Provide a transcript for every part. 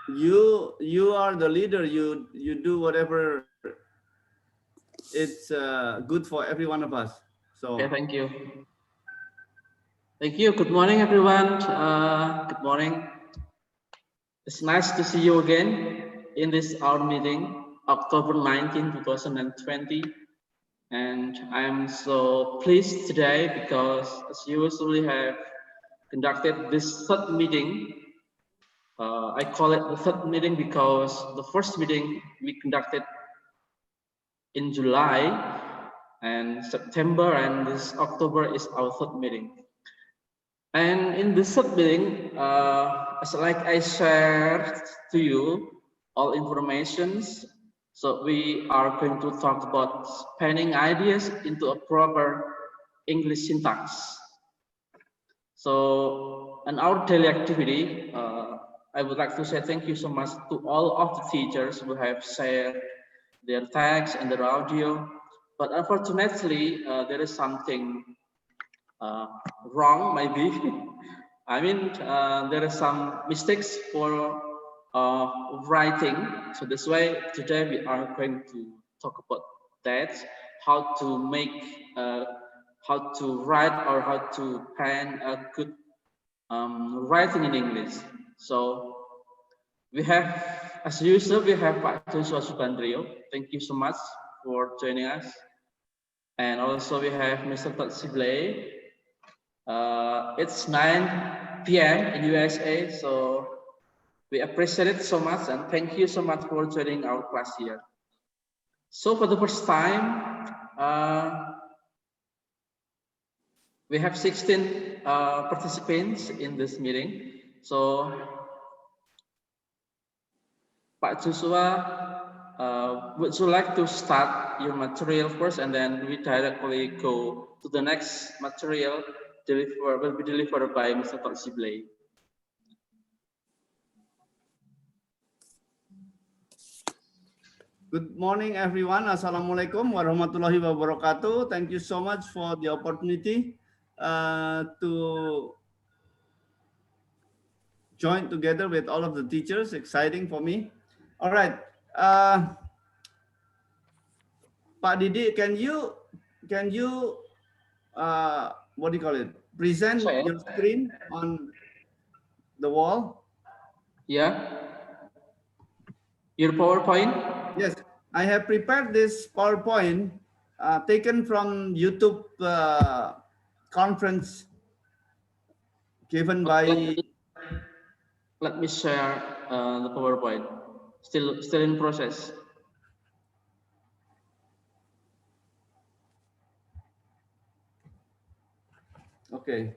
You are the leader. You do whatever it's good for every one of us. So okay, thank you. Thank you. Good morning, everyone. Good morning. It's nice to see you again in this our meeting, October 19, 2020. And I'm so pleased today because as you usually have conducted this third meeting. I call it the third meeting because the first meeting we conducted in July and September, and this October is our third meeting. And in this third meeting, as like I shared to you all informations, so we are going to talk about spanning ideas into a proper English syntax. So, in our daily activity, I would like to say thank you so much to all of the teachers who have shared their text and their audio. But unfortunately, there is something wrong, maybe. I mean, there are some mistakes for writing. So this way, today we are going to talk about that, how to make, how to write or how to pen a good writing in English. So we have, as usual, we have Pak Joshua Subandriyo. Thank you so much for joining us. And also we have Mr. Todd Sibley. It's 9 p.m. in USA, so we appreciate it so much and thank you so much for joining our class here. So for the first time, we have 16 participants in this meeting. So Pak Joshua, would you like to start your material first and then we directly go to the next material will be delivered by Mr. Todd Sibley. good morning, everyone. Assalamualaikum warahmatullahi wabarakatuh. Thank you so much for the opportunity to join together with all of the teachers. Exciting for me. All right. Pak Didi, can you what do you call it? Present your screen on the wall? Yeah. Your PowerPoint? Yes, I have prepared this PowerPoint taken from YouTube conference given by. Let me share the PowerPoint. Still in process. Okay.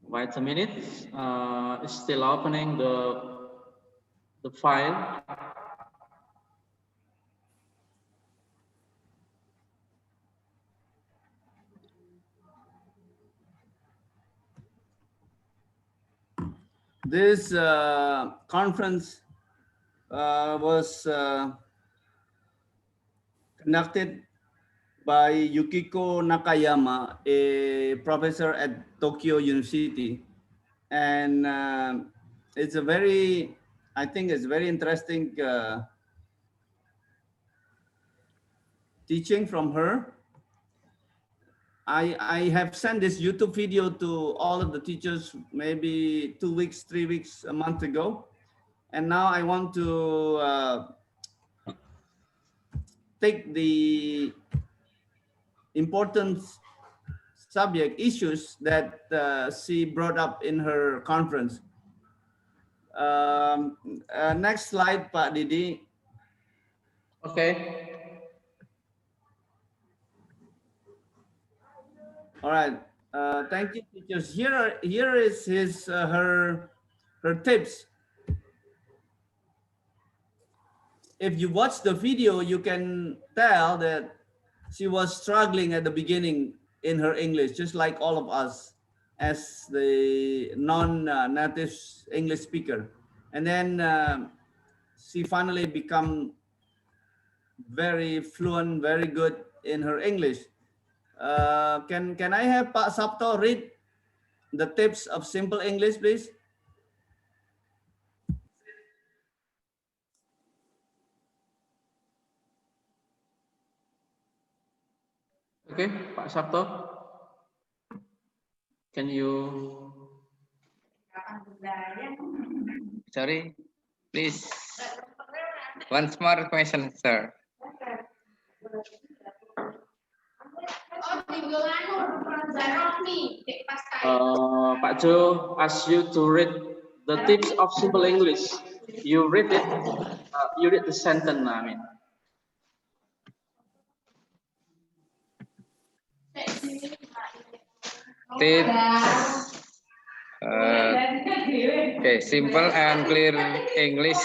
Wait a minute. It's still opening the file. This conference was conducted by Yukiko Nakayama, a professor at Tokyo University. And it's a very, I think it's very interesting teaching from her. I have sent this YouTube video to all of the teachers maybe 2 weeks, 3 weeks, a month ago. And now I want to take the important subject issues that she brought up in her conference. Next slide, Pak Didi. Okay. All right. Thank you, teachers. Here is her tips. If you watch the video, you can tell that she was struggling at the beginning in her English, just like all of us as the non-native English speaker. And then she finally become very fluent, very good in her English. Can I have Pak Sabto read the tips of simple English, please? Okay, Pak Sabto, can you? Sorry, please. Once more question, sir. Pak Jo asked you to read the tips of simple English. You read it. You read the sentence. I mean. Tips. Okay, simple and clear English.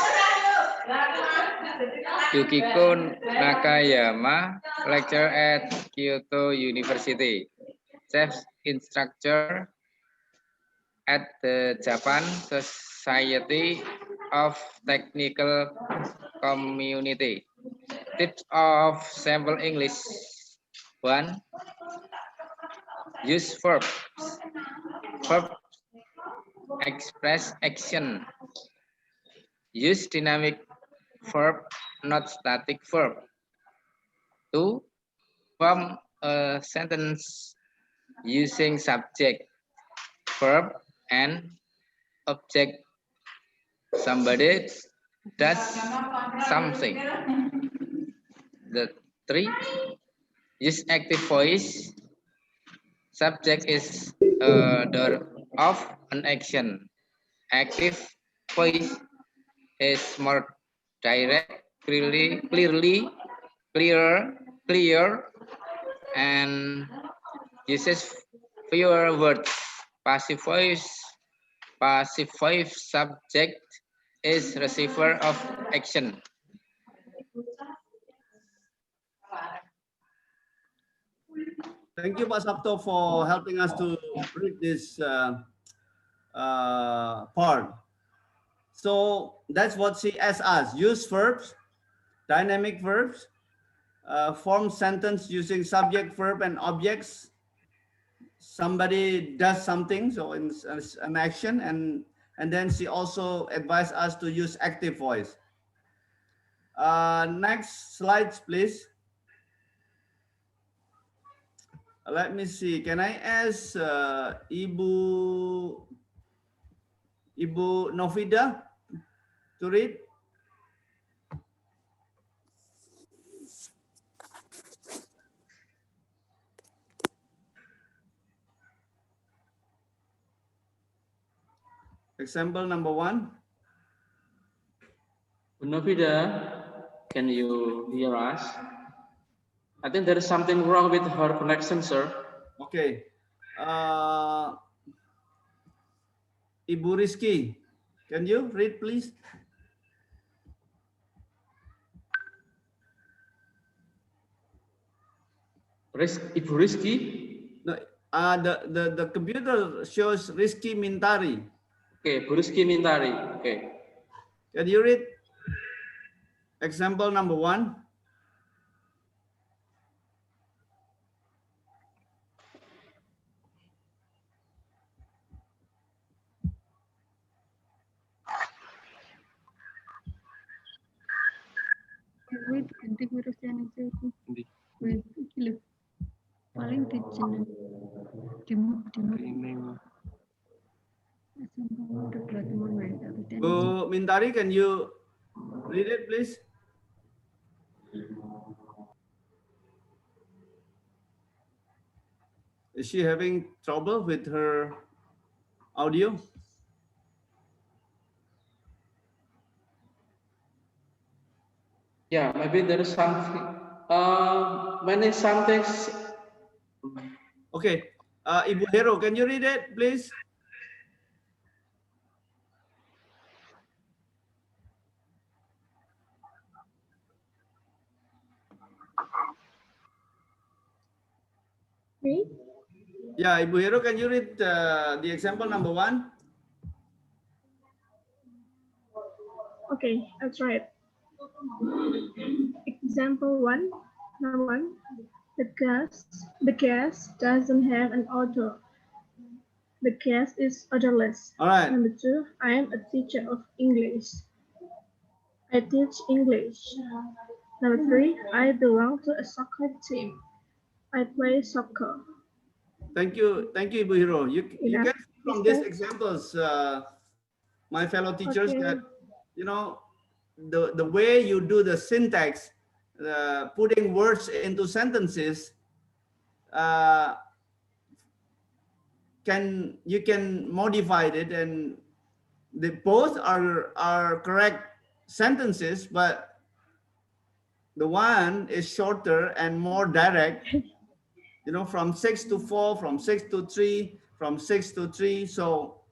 Yukiko Nakayama, lecturer at Kyoto University, chief instructor at the Japan Society of Technical Community. Tips of sample English. 1. Use verbs. Verb express action. Use dynamic verb, not static verb. 2. Form a sentence using subject, verb, and object. Somebody does something. The 3. Use active voice. Subject is the of an action. Active voice is more direct, clear, and uses fewer words. Passive voice subject is receiver of action. Thank you, Pak Sabto, for helping us to read this part. So that's what she asked us. Use verbs, dynamic verbs, form sentence using subject, verb, and objects. Somebody does something, so in an action, and then she also advised us to use active voice. Next slides, please. Let me see. Can I ask Ibu Novida to read? Example number 1. Novida, can you hear us? I think there is something wrong with her connection, sir. Okay. Ibu Rizky, can you read, please? Ibu Rizky? No, the computer shows Rizky Mintari. Okay, Bu Rizky Mintari. Okay. Can you read example number 1? Bu Mintari, can you read it, please? Is she having trouble with her audio? Yeah, maybe there is something. Many something. Okay. Ibu Hero, can you read it, please? Me? Yeah, Ibu Hero, can you read the example number 1? Okay, I'll try it. Example 1, number 1. The gas doesn't have an auto. The guest is odorless. All right. Number 2, I am a teacher of English. I teach English. Number 3, I belong to a soccer team. I play soccer. Thank you, Ibu Hiro. You Enough, can see from these mister? examples, my fellow teachers, Okay. that the way you do the syntax, putting words into sentences, you can modify it, and both are correct sentences, but the one is shorter and more direct. From 6 to 4, from 6 to 3, from 6 to 3. So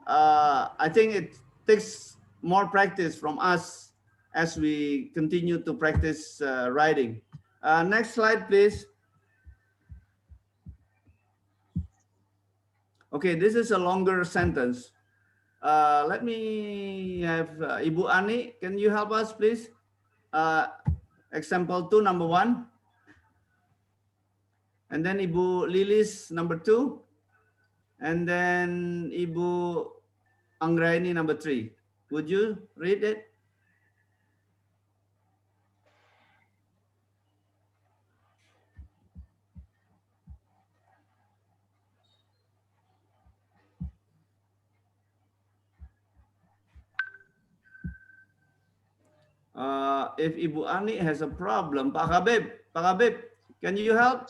I think it takes more practice from us as we continue to practice writing. Next slide, please. Okay, this is a longer sentence. Let me have Ibu Ani. Can you help us, please? Example 2, number 1. And then Ibu Lilis, number 2. And then Ibu Anggraini, number 3. Would you read it? If Ibu Ani has a problem, Pak Habib, can you help?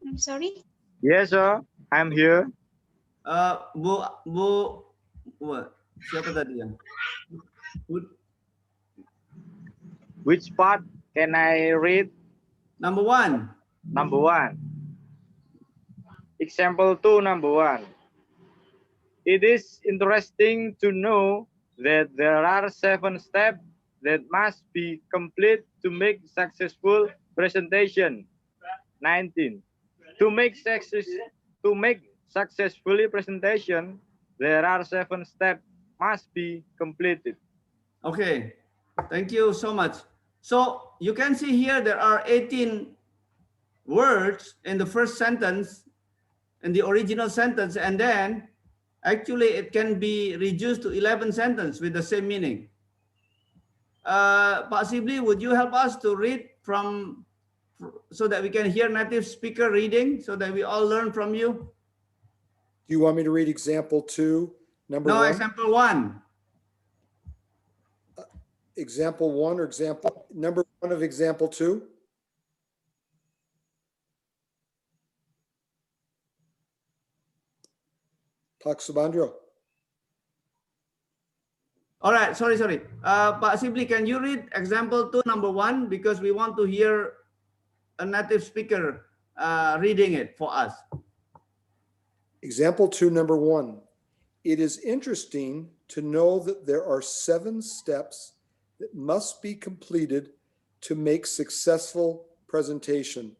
I'm sorry. Yes, sir. I'm here. What? Siapa tadi yang? Which part can I read? Number 1. Number 1. Example 2, number 1. It is interesting to know that there are 7 steps that must be complete to make successful presentation. 19. To make successfully presentation, there are 7 steps must be completed. Okay, thank you so much. So you can see here there are 18 words in the first sentence, in the original sentence, and then actually it can be reduced to 11 sentences with the same meaning. Pak Sibley, would you help us to read from, so that we can hear native speaker reading, so that we all learn from you? Do you want me to read example 2, number 1? No, example 1. Example 1 or number 1 of example 2? Pak Subandriyo. All right, sorry. Pak Sibley, can you read example 2, number 1? Because we want to hear a native speaker reading it for us. Example 2, number 1. It is interesting to know that there are 7 steps that must be completed to make successful presentation.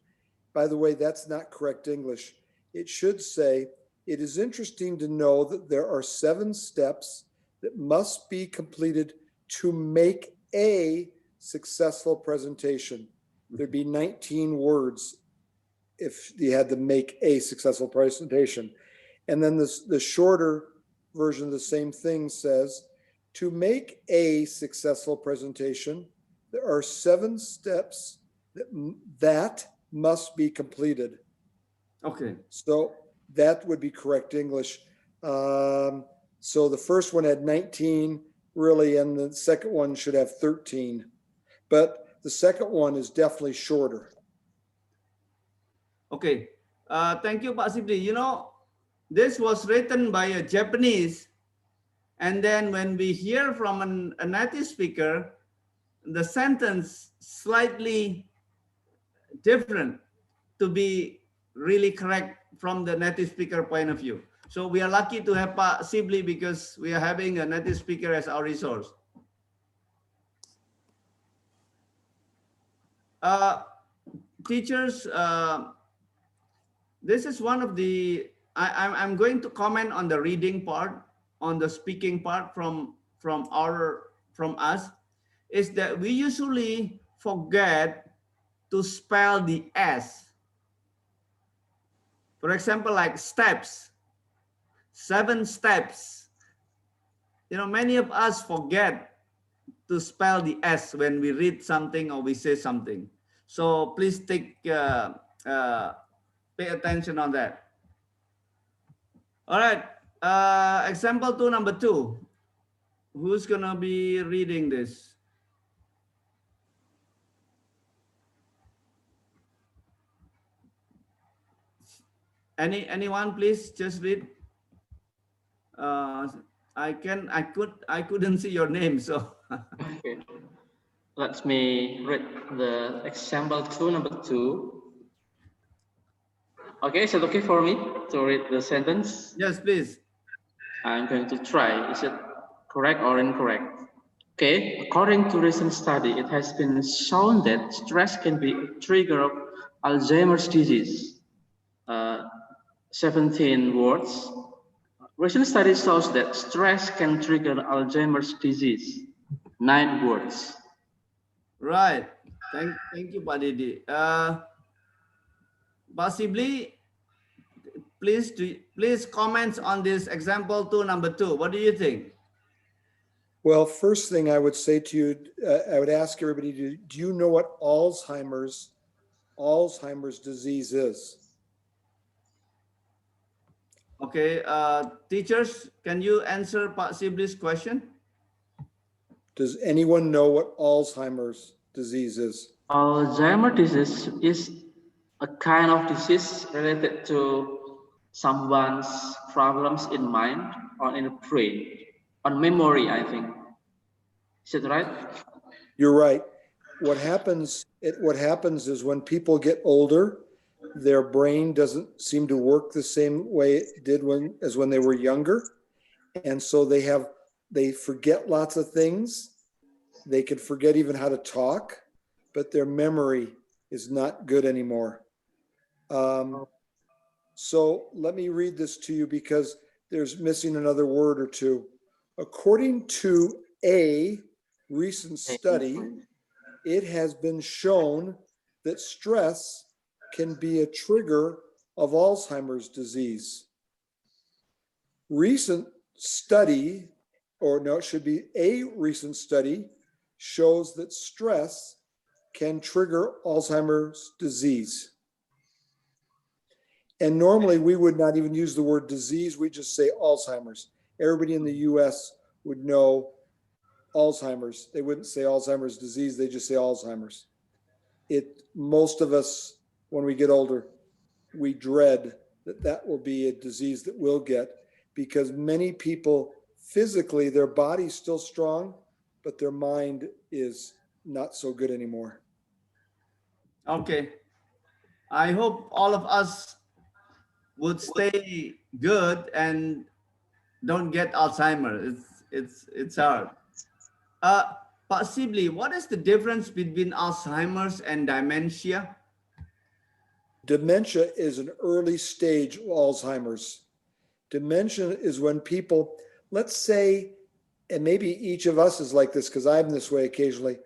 By the way, that's not correct English. It should say, it is interesting to know that there are 7 steps that must be completed to make a successful presentation. There'd be 19 words if you had to make a successful presentation. And then the shorter version of the same thing says, to make a successful presentation, there are 7 steps that must be completed. Okay. So that would be correct English. So the first one had 19 really, and the second one should have 13. But the second one is definitely shorter. Okay. Thank you, Pak Sibley. This was written by a Japanese, and then when we hear from a native speaker, the sentence slightly different to be really correct from the native speaker point of view. So we are lucky to have Pak Sibley because we are having a native speaker as our resource. Teachers, this is one of the, I'm going to comment on the reading part, on the speaking part from us, is that we usually forget to spell the S. For example, like steps. 7 steps. You know, many of us forget to spell the S when we read something or we say something. So please pay attention on that. All right. Example 2, number 2. Who's gonna be reading this? Anyone, please just read. I couldn't see your name, so. Okay. Let me read the example 2, number 2. Okay, is it okay for me to read the sentence? Yes, please. I'm going to try. Is it correct or incorrect? Okay, according to recent study, it has been shown that stress can be a trigger of Alzheimer's disease. 17 words. Recent study shows that stress can trigger Alzheimer's disease. 9 words. Right. Thank you, Pak Didi. Pak Sibley, please comment on this example 2, number 2. What do you think? Well, first thing I would say to you, I would ask everybody, do you know what Alzheimer's disease is? Okay, teachers, can you answer Pak Sibley's question? Does anyone know what Alzheimer's disease is? Alzheimer's disease is a kind of disease related to someone's problems in mind or in the brain, on memory, I think. Is it right? You're right. What happens is when people get older, their brain doesn't seem to work the same way it did as when they were younger. And so they forget lots of things. They can forget even how to talk, but their memory is not good anymore. So let me read this to you because there's missing another word or two. According to a recent study, it has been shown that stress can be a trigger of Alzheimer's disease. Recent study, or no, it should be a recent study, shows that stress can trigger Alzheimer's disease. And normally we would not even use the word disease, we just say Alzheimer's. Everybody in the US would know Alzheimer's. They wouldn't say Alzheimer's disease, they just say Alzheimer's. Most of us, when we get older, we dread that will be a disease that we'll get because many people physically, their body's still strong, but their mind is not so good anymore. Okay. I hope all of us would stay good and don't get Alzheimer. It's hard. Possibly, what is the difference between Alzheimer's and dementia? Dementia is an early stage of Alzheimer's. Dementia is when people, let's say, and maybe each of us is like this because I'm this way occasionally.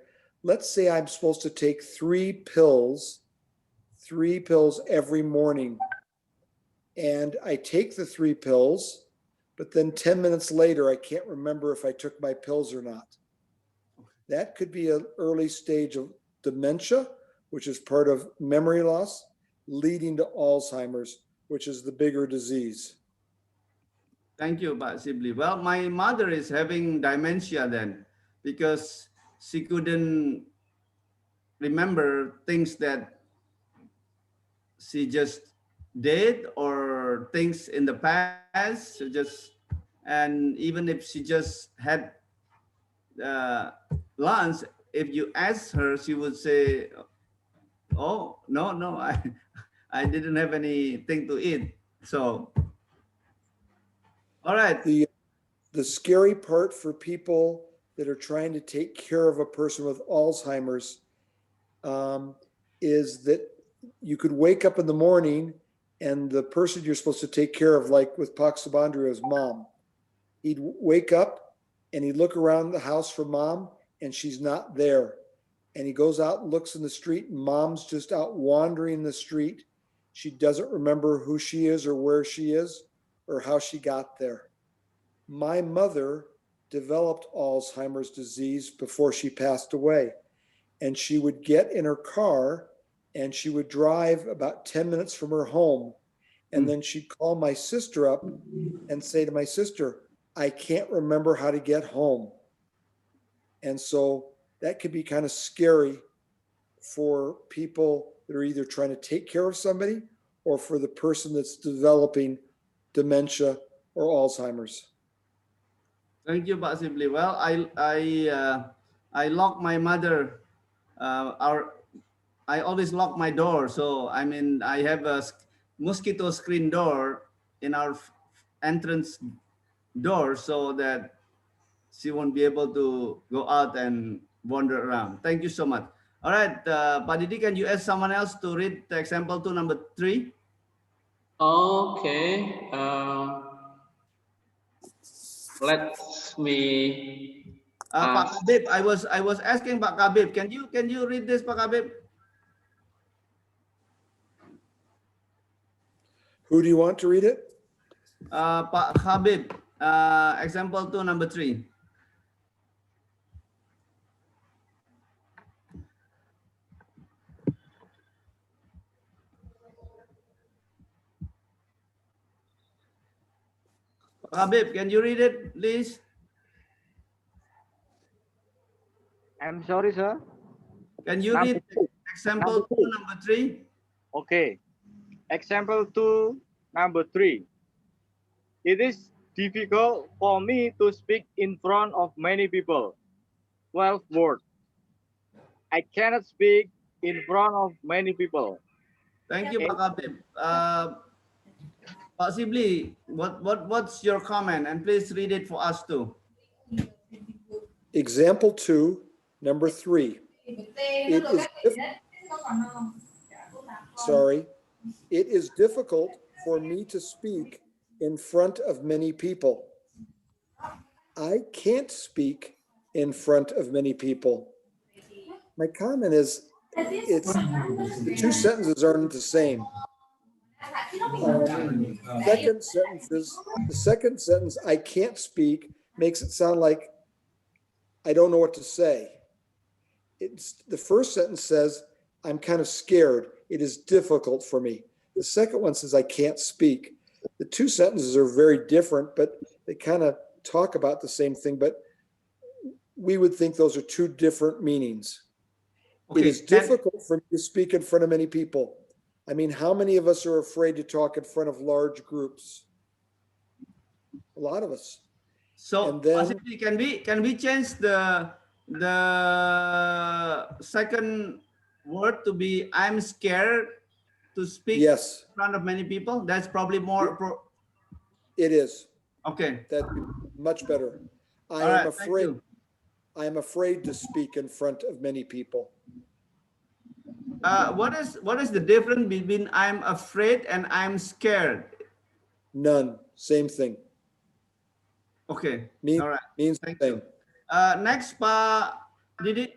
Let's say I'm supposed to take 3 pills every morning. And I take the 3 pills, but then 10 minutes later, I can't remember if I took my pills or not. That could be an early stage of dementia, which is part of memory loss, leading to Alzheimer's, which is the bigger disease. Thank you, Pak Sibley. Well, my mother is having dementia then because she couldn't remember things that she just did or things in the past. And even if she just had lunch, if you ask her, she would say, "Oh, no, I didn't have anything to eat." So, all right. The scary part for people that are trying to take care of a person with Alzheimer's is that you could wake up in the morning and the person you're supposed to take care of, like with Pak Subandriyo's mom, he'd wake up and he'd look around the house for mom and she's not there. And he goes out and looks in the street and mom's just out wandering the street. She doesn't remember who she is or where she is. or how she got there. My mother developed Alzheimer's disease before she passed away, and she would get in her car and she would drive about 10 minutes from her home, and then she'd call my sister up and say to my sister, I can't remember how to get home. And so that could be kind of scary for people that are either trying to take care of somebody or for the person that's developing dementia or Alzheimer's. Thank you, Pak Sibley. Well, I lock my mother. I always lock my door. So I mean, I have a mosquito screen door in our entrance door so that she won't be able to go out and wander around. Thank you so much. All right, Pak Didi, can you ask someone else to read the example to number 3? Okay. Let me. Pak Kabib, I was asking Pak Kabib, can you read this, Pak Kabib? Who do you want to read it? Pak Habib, example to number 3. Pak Habib, can you read it, please? I'm sorry, sir. Can you read example to number 3? Okay. Example 2, number 3. It is difficult for me to speak in front of many people. 12 words. I cannot speak in front of many people. Thank you, Pak Habib. Pak Sibley, what's your comment? And please read it for us too. Example 2, number 3. It is difficult for me to speak in front of many people. I can't speak in front of many people. My comment is, the two sentences aren't the same. The second sentence, I can't speak, makes it sound like I don't know what to say. The first sentence says, I'm kind of scared. It is difficult for me. The second one says, I can't speak. The two sentences are very different, but they kind of talk about the same thing, but we would think those are two different meanings. Okay, it is difficult for me to speak in front of many people. I mean, how many of us are afraid to talk in front of large groups? A lot of us. So And then- possibly can we change the second word to be I'm scared to speak Yes, in front of many people? That's probably more it is. okay. That'd be much better. I All am right, thank afraid. you. I am afraid to speak in front of many people. What is the difference between I'm afraid and I'm scared? None. Same thing. Okay. Means, All right. means the Thank same. you. Next, Pak Didi.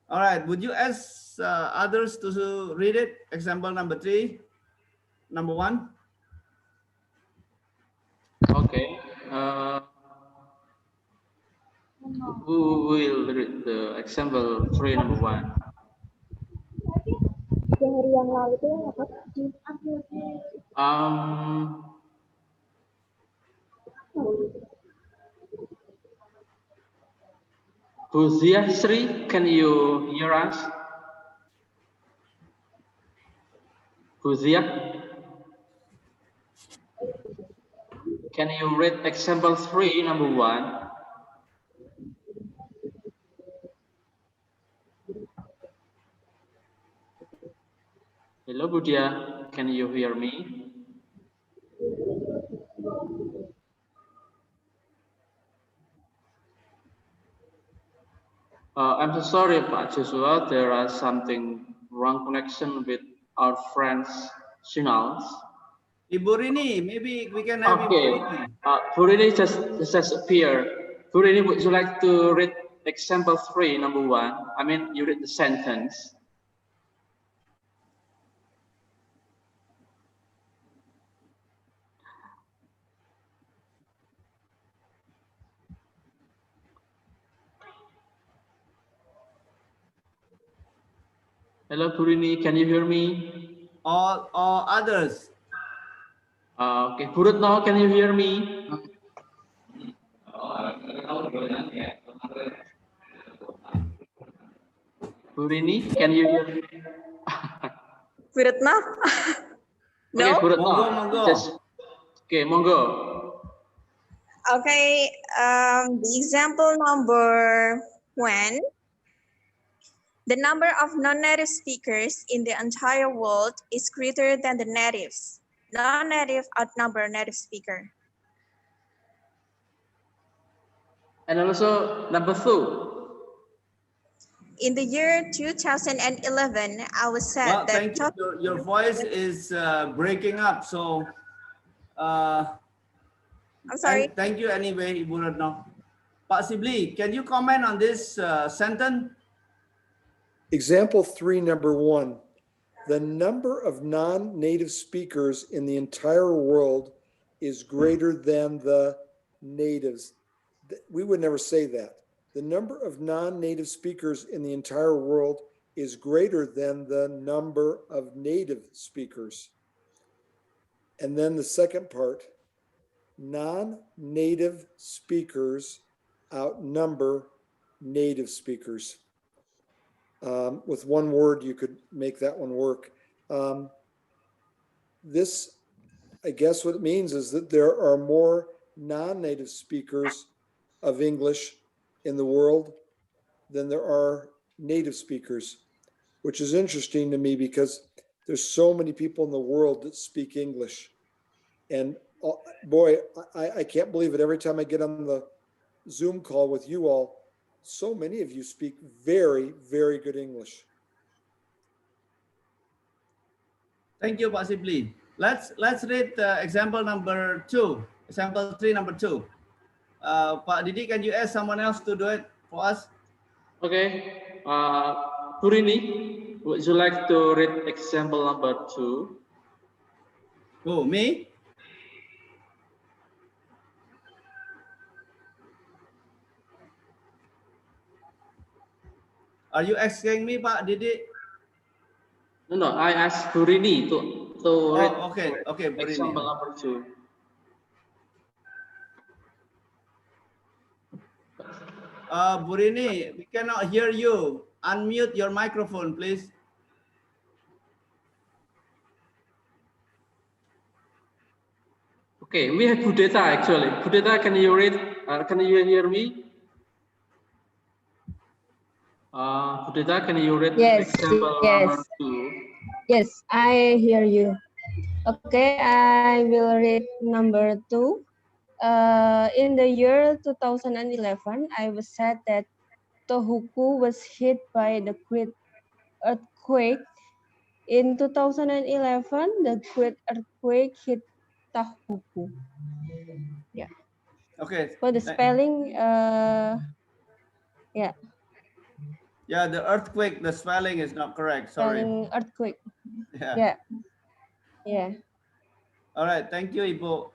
All right. Would you ask others to read it? Example number 3, number 1. Okay. Who will read the example 3, number 1? Buzia Sri, can you hear us? Buzia, can you read example 3, number 1? Hello, Budia, can you hear me? I'm so sorry, Pak Joshua. There are something wrong connection with our friend's signals. Ibu Rini, maybe we can have Okay, Ibu Rini. Bu Rini just appeared. Bu Rini, would you like to read example 3, number 1? I mean, you read the sentence. Hello, Purini, can you hear me? or others? Okay, Purutno, can you hear me? Purini, can you hear me? Viratna? Okay, No? Purutno, Monggo. just okay, Monggo. Okay, the example number 1. The number of non-native speakers in the entire world is greater than the natives. Non-native outnumber native speaker. And also number 2. In the year 2011, I was said Well, that thank you. Your voice is breaking up. So, I'm sorry. and thank you anyway, Ibu Retno. Pak Sibley, can you comment on this sentence? Example 3, number 1. The number of non-native speakers in the entire world is greater than the natives. We would never say that. The number of non-native speakers in the entire world is greater than the number of native speakers. And then the second part, non-native speakers outnumber native speakers. With one word, you could make that one work. This, I guess what it means is that there are more non-native speakers of English in the world than there are native speakers, which is interesting to me because there's so many people in the world that speak English. And boy, I can't believe it. Every time I get on the Zoom call with you all, so many of you speak very, very good English. Thank you, Pak Sibley. Let's read example number 2. Example 3, number 2. Pak Didi, can you ask someone else to do it for us? Okay, Purini, would you like to read example number 2? Oh, me? Are you asking me, Pak Didi? No, I asked Purini to read Okay, Burini. example number 2. Burini, we cannot hear you. Unmute your microphone, please. Okay, we have Budeta actually. Budeta, can you read? Can you hear me? Budeta, can you read example number 2? Yes, I hear you. Okay, I will read number 2. In the year 2011, I was said that Tohoku was hit by the great earthquake. In 2011, the great earthquake hit Tohoku. Yeah. Okay. For the spelling, yeah. Yeah, the earthquake, the spelling is not correct. Sorry. Spelling earthquake. Yeah. Yeah. All right. Thank you, Ibu.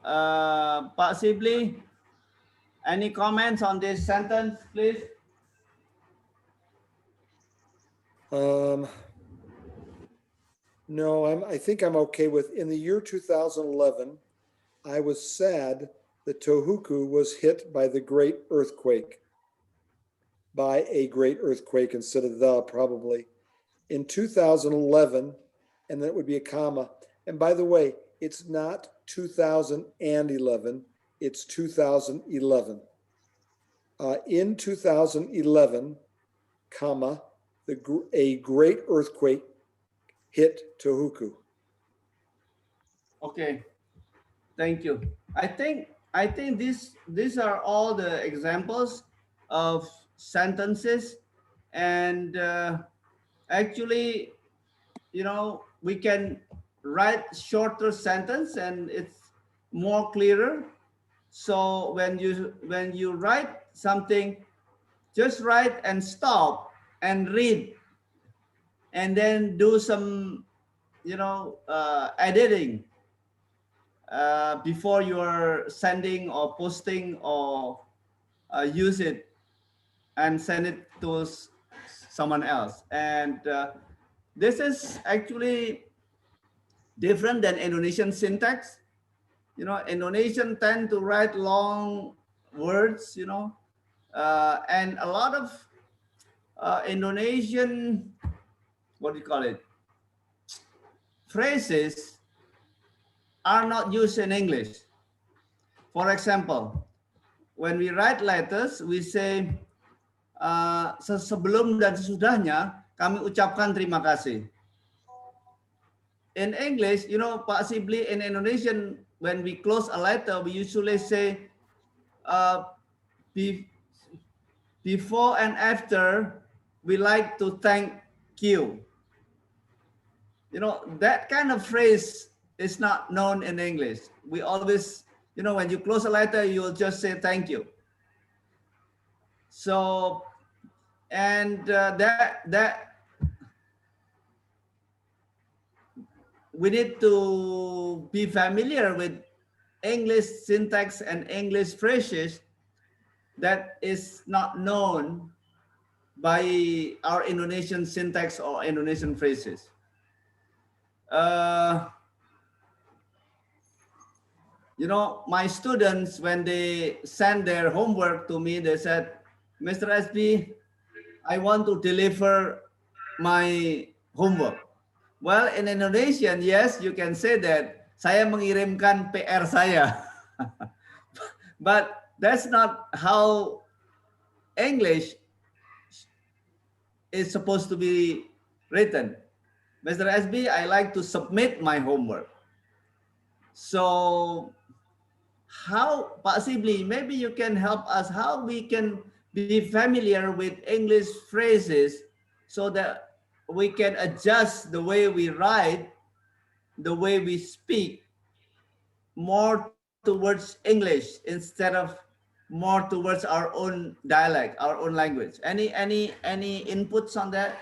Pak Sibley, any comments on this sentence, please? No, I think I'm okay with, in the year 2011, I was sad that Tohoku was hit by the great earthquake, by a great earthquake instead of the, probably. In 2011, and then it would be a comma. And by the way, it's not 2011, it's 2011. In 2011, comma, a great earthquake hit Tohoku. Okay, thank you. I think these are all the examples of sentences, and actually, you know, we can write shorter sentence and it's more clearer. So when you write something, just write and stop and read, and then do some, you know, editing before you're sending or posting or use it and send it to someone else. And This is actually different than Indonesian syntax. You know, Indonesian tend to write long words, you know, and a lot of Indonesian, what do you call it, phrases are not used in English. For example, when we write letters, we say, sebelum dan sesudahnya kami ucapkan terima kasih. In English, you know, Pak Sibley, in Indonesian, when we close a letter, we usually say, before and after, we like to thank you. You know, that kind of phrase is not known in English. We always, you know, when you close a letter, you'll just say thank you. So, and that we need to be familiar with English syntax and English phrases that is not known by our Indonesian syntax or Indonesian phrases. You know, my students, when they send their homework to me, they said, Mr. SB, I want to deliver my homework. Well, in Indonesian, yes, you can say that, saya mengirimkan PR saya. But that's not how English is supposed to be written. Mr. SB, I like to submit my homework. So how, possibly, maybe you can help us how we can be familiar with English phrases so that we can adjust the way we write, the way we speak, more towards English instead of more towards our own dialect, our own language. Any inputs on that?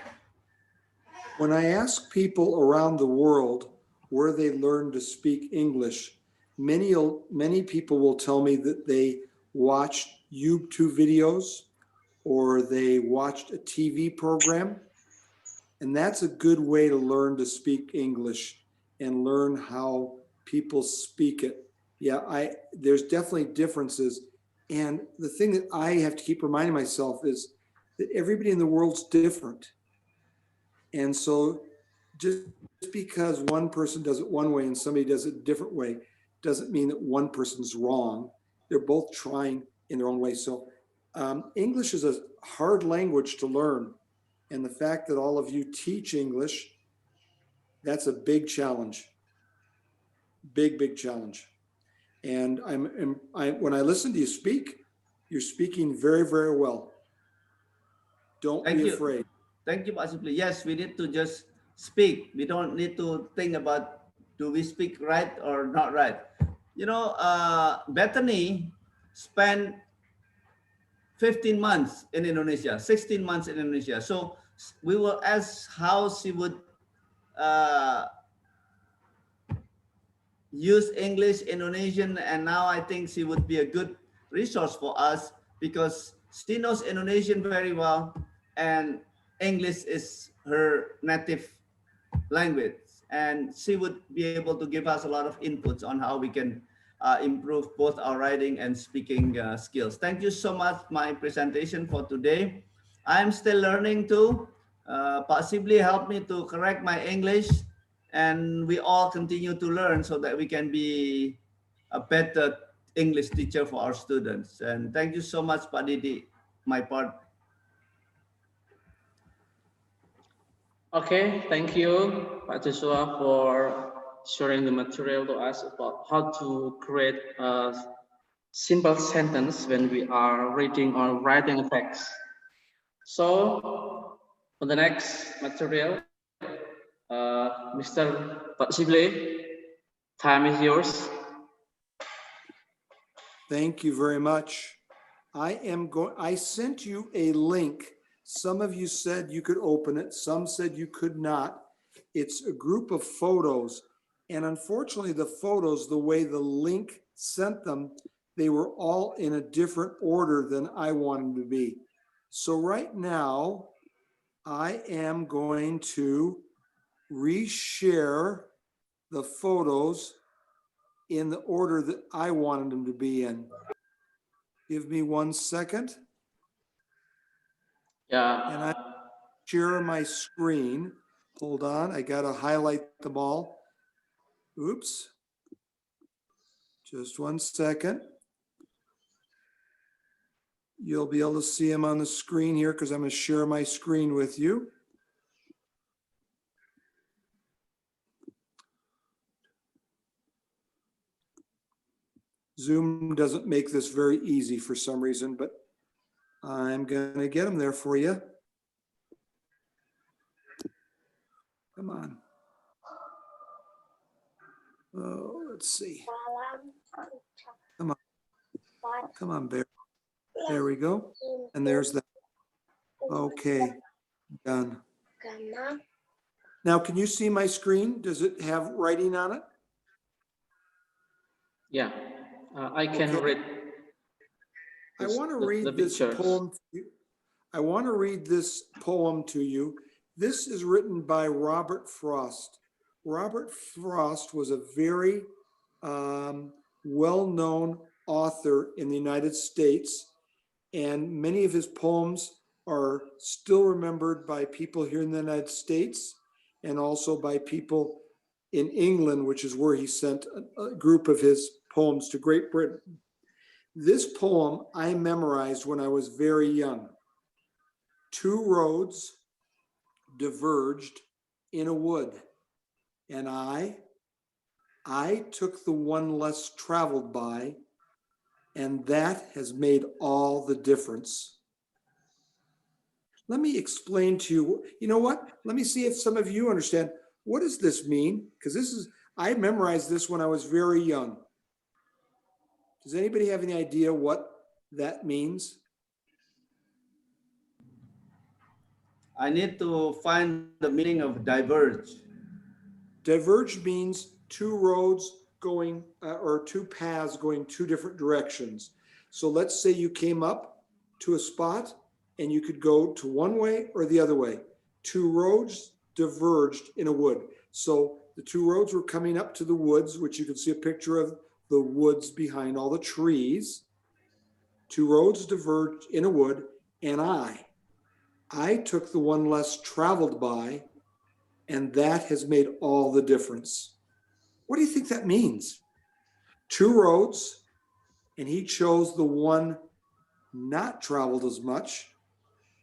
When I ask people around the world where they learn to speak English, many people will tell me that they watched YouTube videos or they watched a TV program. And that's a good way to learn to speak English and learn how people speak it. Yeah, there's definitely differences. And the thing that I have to keep reminding myself is that everybody in the world's different. And so just because one person does it one way and somebody does it a different way doesn't mean that one person's wrong. They're both trying in their own way. So English is a hard language to learn. And the fact that all of you teach English, that's a big challenge. Big challenge. And when I listen to you speak, you're speaking very, very well. Don't be afraid. Thank you, Pak Sibley. Yes, we need to just speak. We don't need to think about, do we speak right or not right? You know, Bethany spent 15 months in Indonesia, 16 months in Indonesia. So we will ask how she would use English, Indonesian, and now I think she would be a good resource for us because she knows Indonesian very well and English is her native language. And she would be able to give us a lot of inputs on how we can improve both our writing and speaking skills. Thank you so much, my presentation for today. I'm still learning too. Pak Sibley helped me to correct my English, and we all continue to learn so that we can be a better English teacher for our students. And thank you so much, Pak Didi, my part. Okay, thank you, Pak Joshua, for sharing the material to us about how to create a simple sentence when we are reading or writing a text. So, for the next material, Mr. Todd Sibley, time is yours. Thank you very much. I sent you a link. Some of you said you could open it. Some said you could not. It's a group of photos. And unfortunately, the photos, the way the link sent them, they were all in a different order than I wanted to be. So right now, I am going to reshare the photos in the order that I wanted them to be in. Give me 1 second. Yeah. And I share my screen. Hold on, I gotta highlight them all. Oops. Just 1 second. You'll be able to see them on the screen here because I'm gonna share my screen with you. Zoom doesn't make this very easy for some reason, but I'm gonna get them there for you. Come on. Oh, let's see. Come on. Come on, Bear. There we go. And there's that. Okay, done. Now, can you see my screen? Does it have writing on it? Yeah. I can Okay. read. I want to read the this pictures. poem. I want to read this poem to you. This is written by Robert Frost. Robert Frost was a very well-known author in the United States, and many of his poems are still remembered by people here in the United States and also by people in England, which is where he sent a group of his poems to Great Britain. This poem I memorized when I was very young. Two roads diverged in a wood, and I took the one less traveled by, and that has made all the difference. Let me explain to you, you know what? Let me see if some of you understand. What does this mean? Because I memorized this when I was very young. Does anybody have any idea what that means? I need to find the meaning of diverge. Diverge means two roads going, or two paths going two different directions. So let's say you came up to a spot and you could go to one way or the other way. Two roads diverged in a wood. So the two roads were coming up to the woods, which you can see a picture of the woods behind all the trees. Two roads diverged in a wood, and I took the one less traveled by, and that has made all the difference. What do you think that means? Two roads, and he chose the one not traveled as much,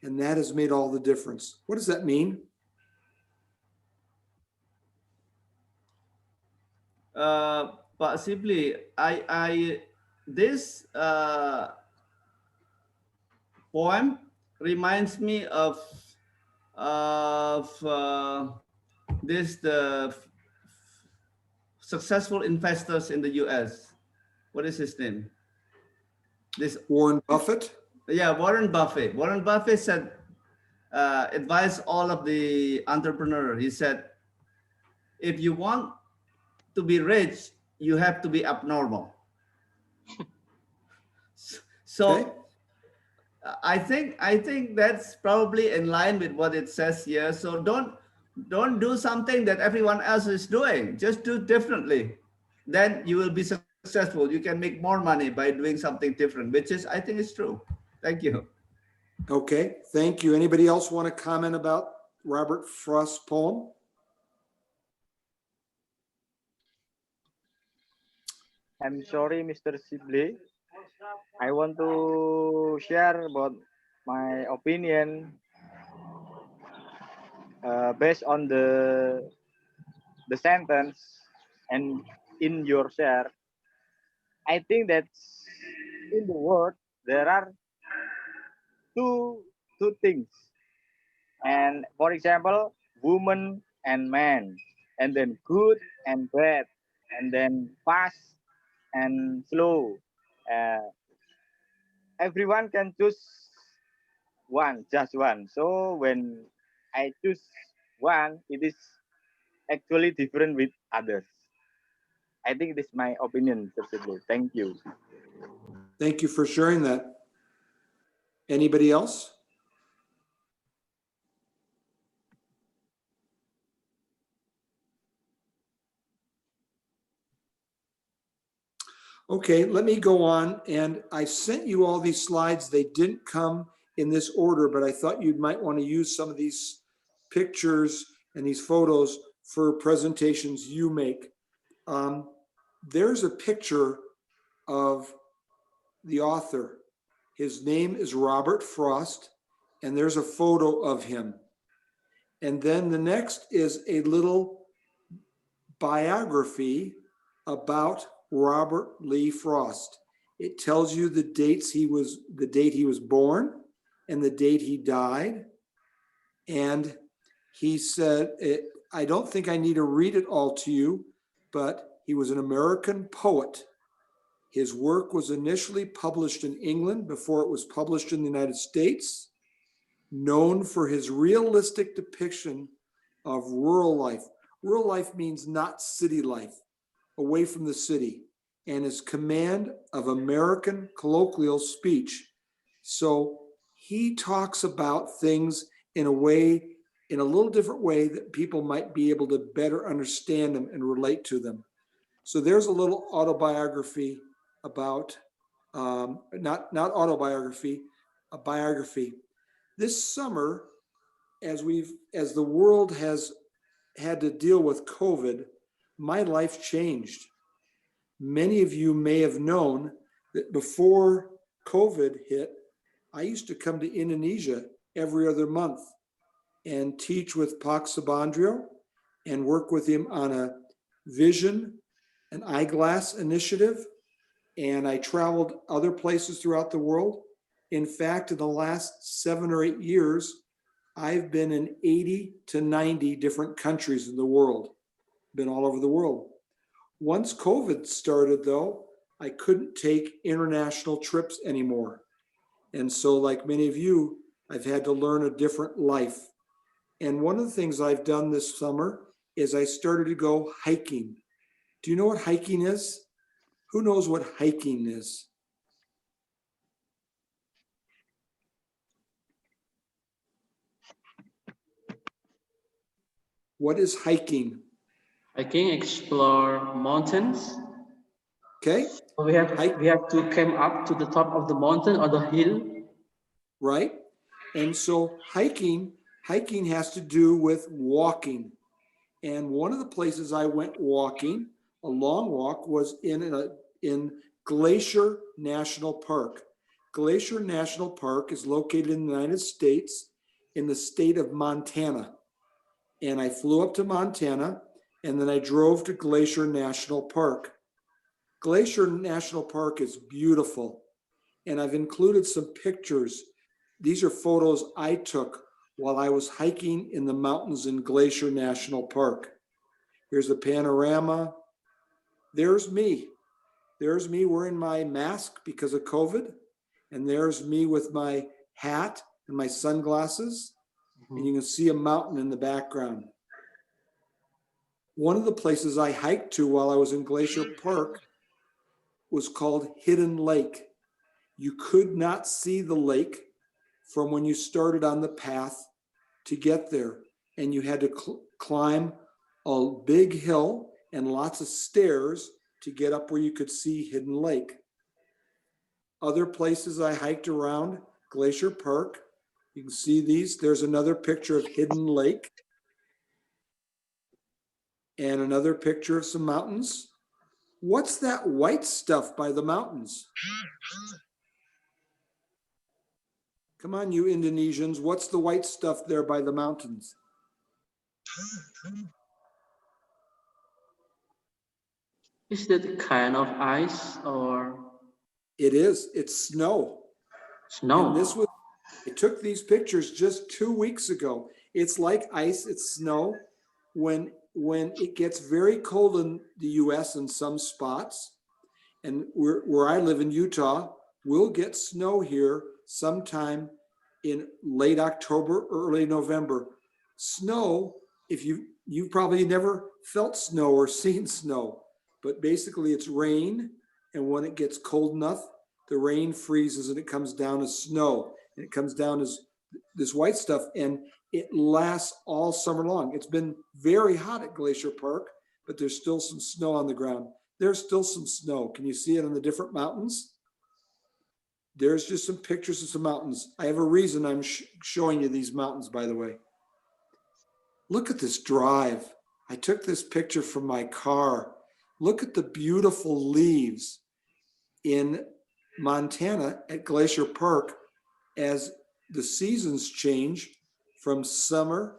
and that has made all the difference. What does that mean? But simply, this poem reminds me of the successful investors in the U.S. What is his name? This Warren Buffett? Yeah, Warren Buffett. Warren Buffett said, advised all of the entrepreneurs. He said, if you want to be rich, you have to be abnormal. So Okay. I think that's probably in line with what it says here. So don't do something that everyone else is doing. Just do differently. Then you will be successful. You can make more money by doing something different, which is, I think, is true. Thank you. Okay, thank you. Anybody else want to comment about Robert Frost's poem? I'm sorry, Mr. Sibley. I want to share about my opinion based on the sentence and in your share. I think that in the world there are two things, and for example, woman and man, and then good and bad, and then fast and slow. Everyone can choose one, just one. So when I choose one, it is actually different with others. I think this is my opinion, personally. Thank you. Thank you for sharing that. Anybody else? Okay, let me go on. And I sent you all these slides. They didn't come in this order, but I thought you might want to use some of these pictures and these photos for presentations you make. There's a picture of the author. His name is Robert Frost, and there's a photo of him. And then the next is a little biography about Robert Lee Frost. It tells you the date he was born and the date he died. And he said, I don't think I need to read it all to you, but he was an American poet. His work was initially published in England before it was published in the United States, known for his realistic depiction of rural life. Rural life means not city life, away from the city, and his command of American colloquial speech. So he talks about things in a little different way that people might be able to better understand them and relate to them. So there's a little autobiography about, not autobiography, a biography. This summer, as the world has had to deal with COVID, my life changed. Many of you may have known that before COVID hit, I used to come to Indonesia every other month and teach with Pak Subandriyo and work with him on a vision, an eyeglass initiative. And I traveled other places throughout the world. In fact, in the last 7 or 8 years, I've been in 80 to 90 different countries in the world, been all over the world. Once COVID started though, I couldn't take international trips anymore. And so like many of you, I've had to learn a different life. And one of the things I've done this summer is I started to go hiking. Do you know what hiking is? Who knows what hiking is? What is hiking? Hiking, explore mountains. Okay. So we have to come up to the top of the mountain or the hill. Right. And so hiking has to do with walking. And one of the places I went walking, a long walk, was in Glacier National Park. Glacier National Park is located in the United States in the state of Montana. And I flew up to Montana and then I drove to Glacier National Park. Glacier National Park is beautiful. And I've included some pictures. These are photos I took while I was hiking in the mountains in Glacier National Park. Here's the panorama. There's me. There's me wearing my mask because of COVID. And there's me with my hat and my sunglasses. And you can see a mountain in the background. One of the places I hiked to while I was in Glacier Park was called Hidden Lake. You could not see the lake from when you started on the path to get there. And you had to climb a big hill and lots of stairs to get up where you could see Hidden Lake. Other places I hiked around Glacier Park, you can see these. There's another picture of Hidden Lake and another picture of some mountains. What's that white stuff by the mountains? Come on, you Indonesians. What's the white stuff there by the mountains? Is that kind of ice or? It is. It's snow. Snow. And I took these pictures just 2 weeks ago. It's like ice. It's snow. When it gets very cold in the U.S. in some spots, and where I live in Utah, we'll get snow here sometime in late October, early November. Snow, if you've probably never felt snow or seen snow, but basically it's rain, and when it gets cold enough, the rain freezes and it comes down as snow, and it comes down as this white stuff, and it lasts all summer long. It's been very hot at Glacier Park, but there's still some snow on the ground. There's still some snow. Can you see it on the different mountains? There's just some pictures of some mountains. I have a reason I'm showing you these mountains, by the way. Look at this drive. I took this picture from my car. Look at the beautiful leaves in Montana at Glacier Park as the seasons change from summer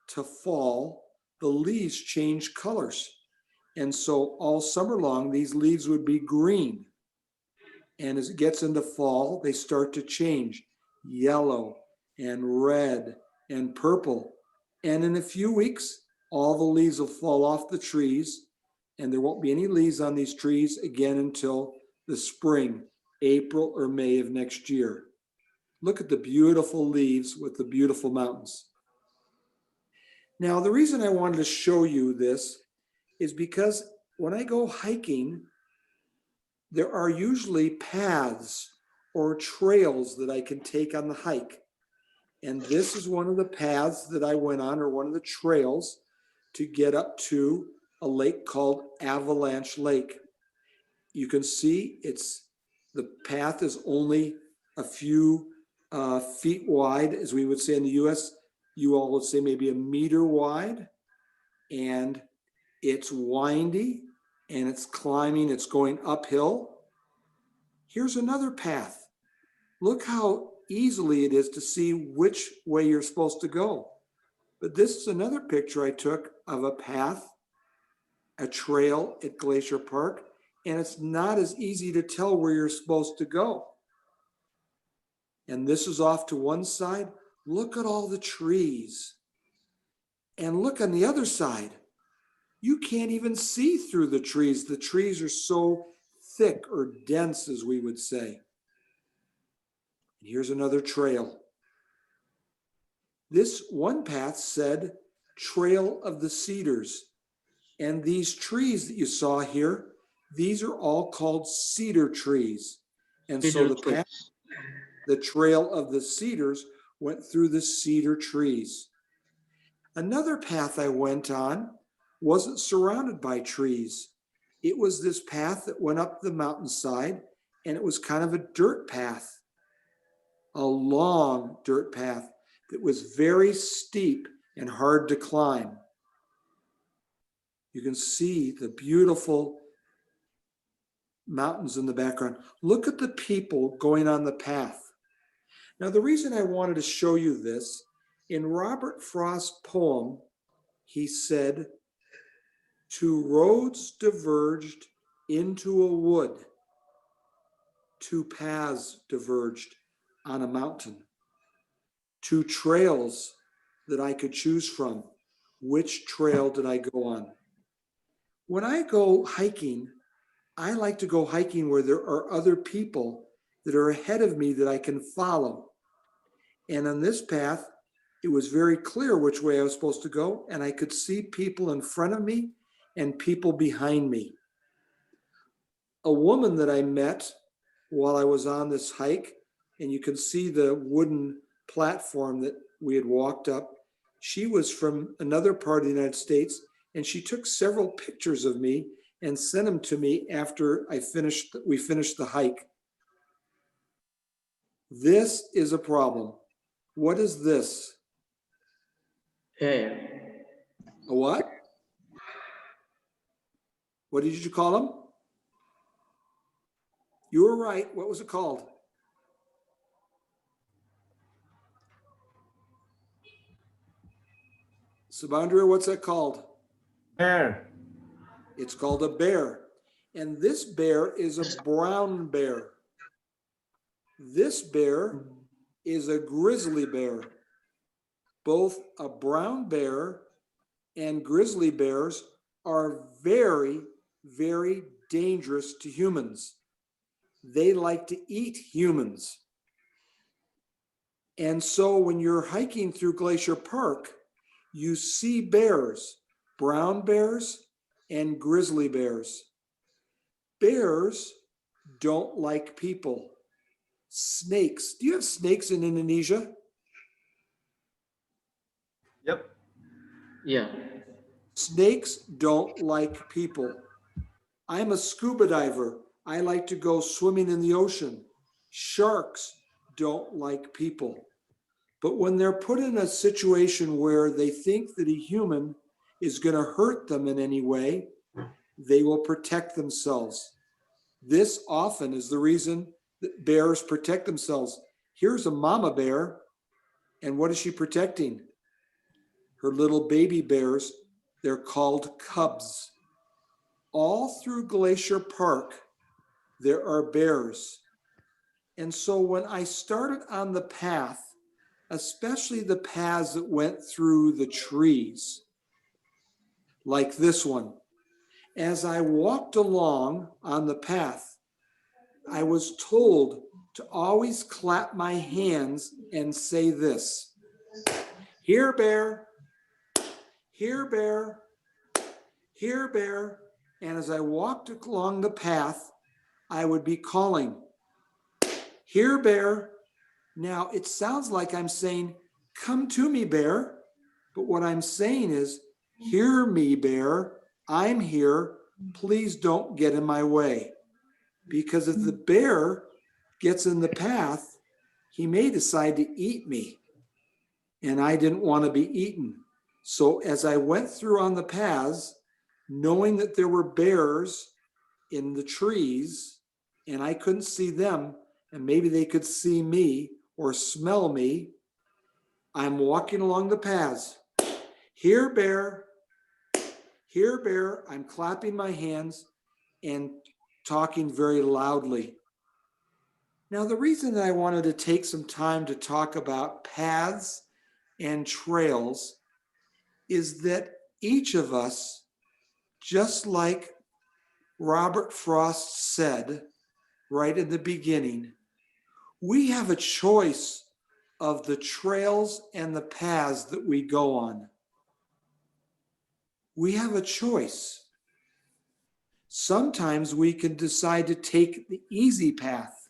to fall, the leaves change colors. And so all summer long, these leaves would be green. And as it gets into fall, they start to change yellow and red and purple. And in a few weeks, all the leaves will fall off the trees and there won't be any leaves on these trees again until the spring, April or May of next year. Look at the beautiful leaves with the beautiful mountains. Now, the reason I wanted to show you this is because when I go hiking, there are usually paths or trails that I can take on the hike. And this is one of the paths that I went on, or one of the trails to get up to a lake called Avalanche Lake. You can see the path is only a few feet wide, as we would say in the US. You all would say maybe a meter wide, and it's windy and it's climbing, it's going uphill. Here's another path. Look how easily it is to see which way you're supposed to go. But this is another picture I took of a path, a trail at Glacier Park, and it's not as easy to tell where you're supposed to go. And this is off to one side. Look at all the trees. And look on the other side. You can't even see through the trees. The trees are so thick or dense, as we would say. And here's another trail. This one path said Trail of the Cedars. And these trees that you saw here, these are all called cedar trees. And so the path, the Trail of the Cedars, went through the cedar trees. Another path I went on wasn't surrounded by trees. It was this path that went up the mountainside, and it was kind of a dirt path, a long dirt path that was very steep and hard to climb. You can see the beautiful mountains in the background. Look at the people going on the path. Now, the reason I wanted to show you this, in Robert Frost's poem, he said, "Two roads diverged into a wood. Two paths diverged on a mountain. Two trails that I could choose from. Which trail did I go on?" When I go hiking, I like to go hiking where there are other people that are ahead of me that I can follow. And on this path, it was very clear which way I was supposed to go, and I could see people in front of me and people behind me. A woman that I met while I was on this hike, and you can see the wooden platform that we had walked up, she was from another part of the United States, and she took several pictures of me and sent them to me after we finished the hike. This is a problem. What is this? Hair. A what? What did you call them? You were right. What was it called? Subandriyo, what's that called? Bear. It's called a bear. And this bear is a brown bear. This bear is a grizzly bear. Both a brown bear and grizzly bears are very, very dangerous to humans. They like to eat humans. And so when you're hiking through Glacier Park, you see bears, brown bears and grizzly bears. Bears don't like people. Snakes. Do you have snakes in Indonesia? Yep. Yeah. Snakes don't like people. I'm a scuba diver. I like to go swimming in the ocean. Sharks don't like people. But when they're put in a situation where they think that a human is going to hurt them in any way, they will protect themselves. This often is the reason that bears protect themselves. Here's a mama bear, and what is she protecting? Her little baby bears. They're called cubs. All through Glacier Park, there are bears. And so when I started on the path, especially the paths that went through the trees, like this one, as I walked along on the path, I was told to always clap my hands and say this: here, bear, here, bear, here, bear. And as I walked along the path, I would be calling, here, bear. Now it sounds like I'm saying, come to me, bear. But what I'm saying is, hear me, bear. I'm here. Please don't get in my way. Because if the bear gets in the path, he may decide to eat me. And I didn't want to be eaten. So as I went through on the paths, knowing that there were bears in the trees and I couldn't see them, and maybe they could see me or smell me, I'm walking along the paths. Here, bear. Here, bear. I'm clapping my hands and talking very loudly. Now, the reason that I wanted to take some time to talk about paths and trails is that each of us, just like Robert Frost said right in the beginning, we have a choice of the trails and the paths that we go on. We have a choice. Sometimes we can decide to take the easy path.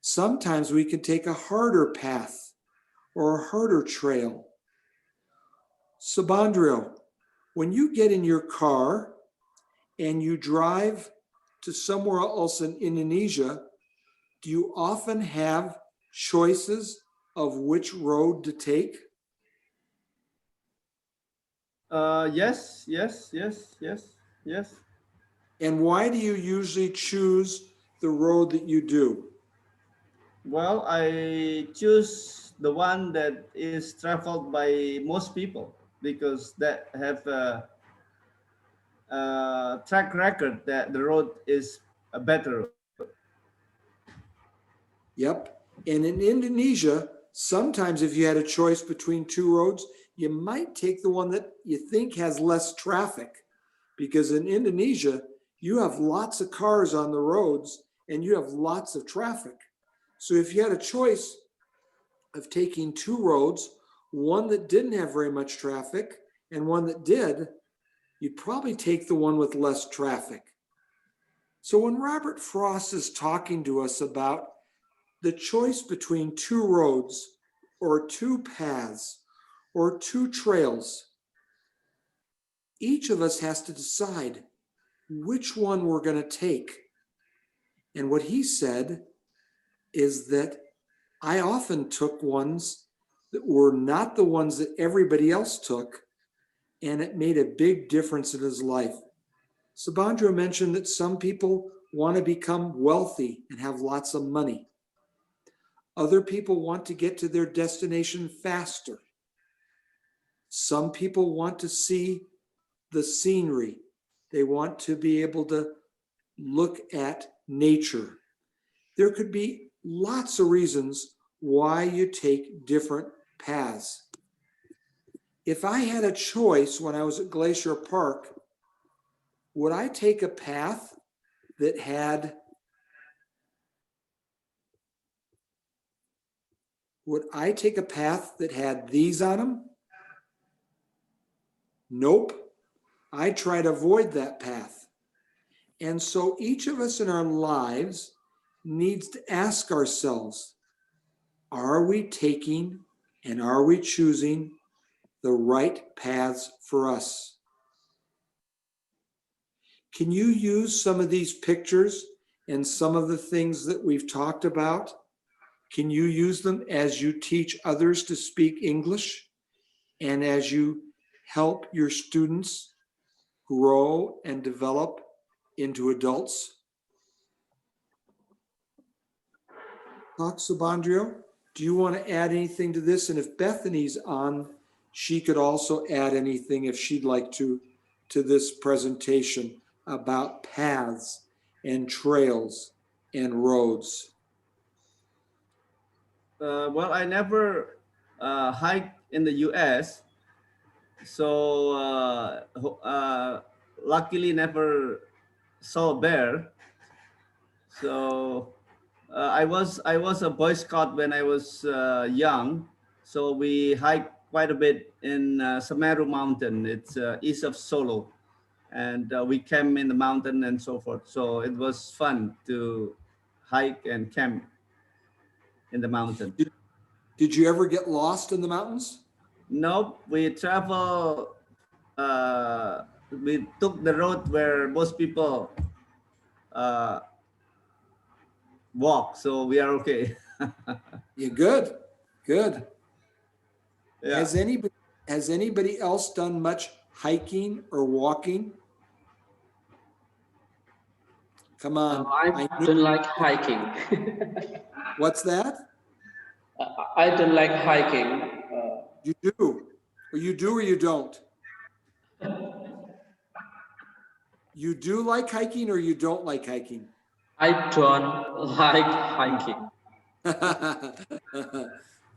Sometimes we can take a harder path or a harder trail. Subandriyo, when you get in your car and you drive to somewhere else in Indonesia, do you often have choices of which road to take? Yes. And why do you usually choose the road that you do? Well, I choose the one that is traveled by most people because that have a track record that the road is a better road. Yep. And in Indonesia, sometimes if you had a choice between two roads, you might take the one that you think has less traffic, because in Indonesia, you have lots of cars on the roads and you have lots of traffic. So if you had a choice of taking two roads, one that didn't have very much traffic and one that did, you'd probably take the one with less traffic. So when Robert Frost is talking to us about the choice between two roads or two paths or two trails, each of us has to decide which one we're going to take. And what he said is that I often took ones that were not the ones that everybody else took, and it made a big difference in his life. Subandriyo mentioned that some people want to become wealthy and have lots of money. Other people want to get to their destination faster. Some people want to see the scenery. They want to be able to look at nature. There could be lots of reasons why you take different paths. If I had a choice when I was at Glacier Park, would I take a path that had these on them? Nope. I try to avoid that path. And so each of us in our lives needs to ask ourselves, are we taking and are we choosing the right paths for us? Can you use some of these pictures and some of the things that we've talked about? Can you use them as you teach others to speak English and as you help your students grow and develop into adults? Subandriyo, do you want to add anything to this? And if Bethany's on, she could also add anything if she'd like to this presentation about paths and trails and roads. Well, I never hiked in the US, so luckily never saw a bear. So I was a Boy Scout when I was young, so we hiked quite a bit in Semeru Mountain. It's east of Solo, and we camp in the mountain and so forth. So it was fun to hike and camp in the mountain. Did you ever get lost in the mountains? Nope, we travel. We took the road where most people walk, so we are okay. Yeah, good. Yeah. Has anybody else done much hiking or walking? Come on. I don't like hiking. What's that? I don't like hiking. You do. Or you do or you don't? You do like hiking or you don't like hiking? I don't like hiking.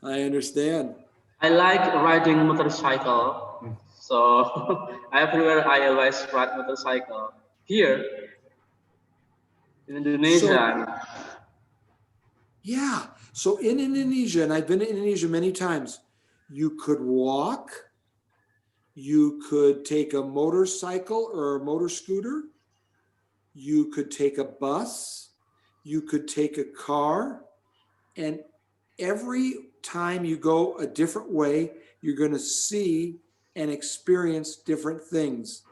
I understand. I like riding motorcycle. So everywhere I always ride motorcycle. Here in Indonesia. Yeah. So in Indonesia, and I've been to Indonesia many times, you could walk, you could take a motorcycle or a motor scooter, you could take a bus, you could take a car, and every time you go a different way, you're going to see and experience different things.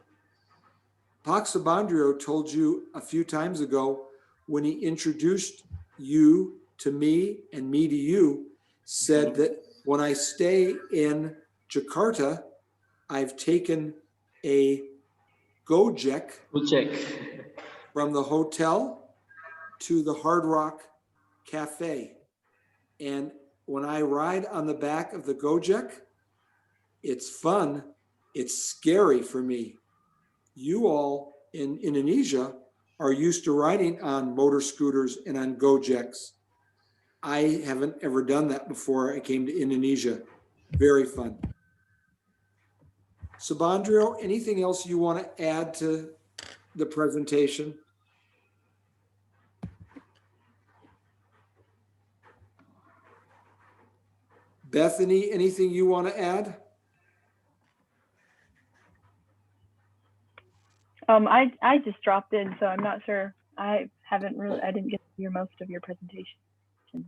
Subandriyo told you a few times ago when he introduced you to me and me to you, said that when I stay in Jakarta, I've taken a Gojek from the hotel to the Hard Rock Cafe. And when I ride on the back of the Gojek, it's fun. It's scary for me. You all in Indonesia are used to riding on motor scooters and on Gojeks. I haven't ever done that before I came to Indonesia. Very fun. Subandriyo, anything else you want to add to the presentation? Bethany, anything you want to add? I just dropped in, so I'm not sure. I didn't get to hear most of your presentation.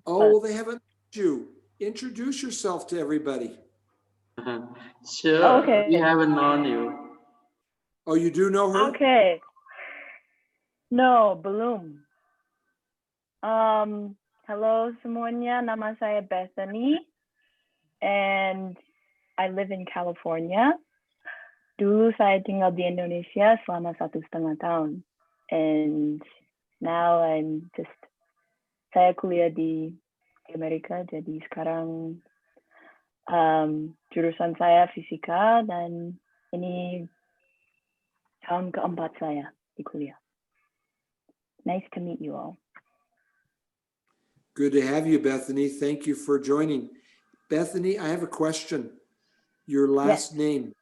Oh, well, they haven't met you. Introduce yourself to everybody. Sure. Oh, okay. We haven't known you. Oh, you do know her? Okay. No, belum. Hello semuanya, nama saya Bethany, and I live in California. Dulu saya tinggal di Indonesia selama 1,5 tahun, and now saya kuliah di Amerika, jadi sekarang jurusan saya fisika dan ini tahun keempat saya di kuliah. Nice to meet you all. Good to have you, Bethany. Thank you for joining. Bethany, I have a question. Your last name,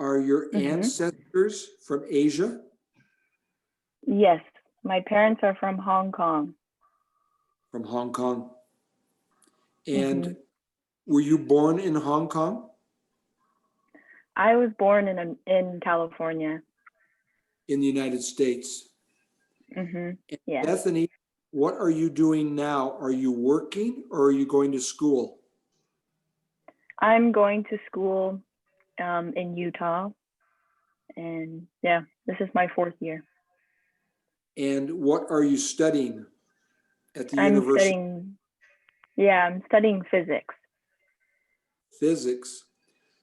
are your ancestors from Asia? Yes, my parents are from Hong Kong. From Hong Kong. And were you born in Hong Kong? I was born in California. In the United States. Yes. Bethany, what are you doing now? Are you working or are you going to school? I'm going to school in Utah, And yeah, this is my 4th year. And what are you studying at the I'm university? I'm studying physics. Physics.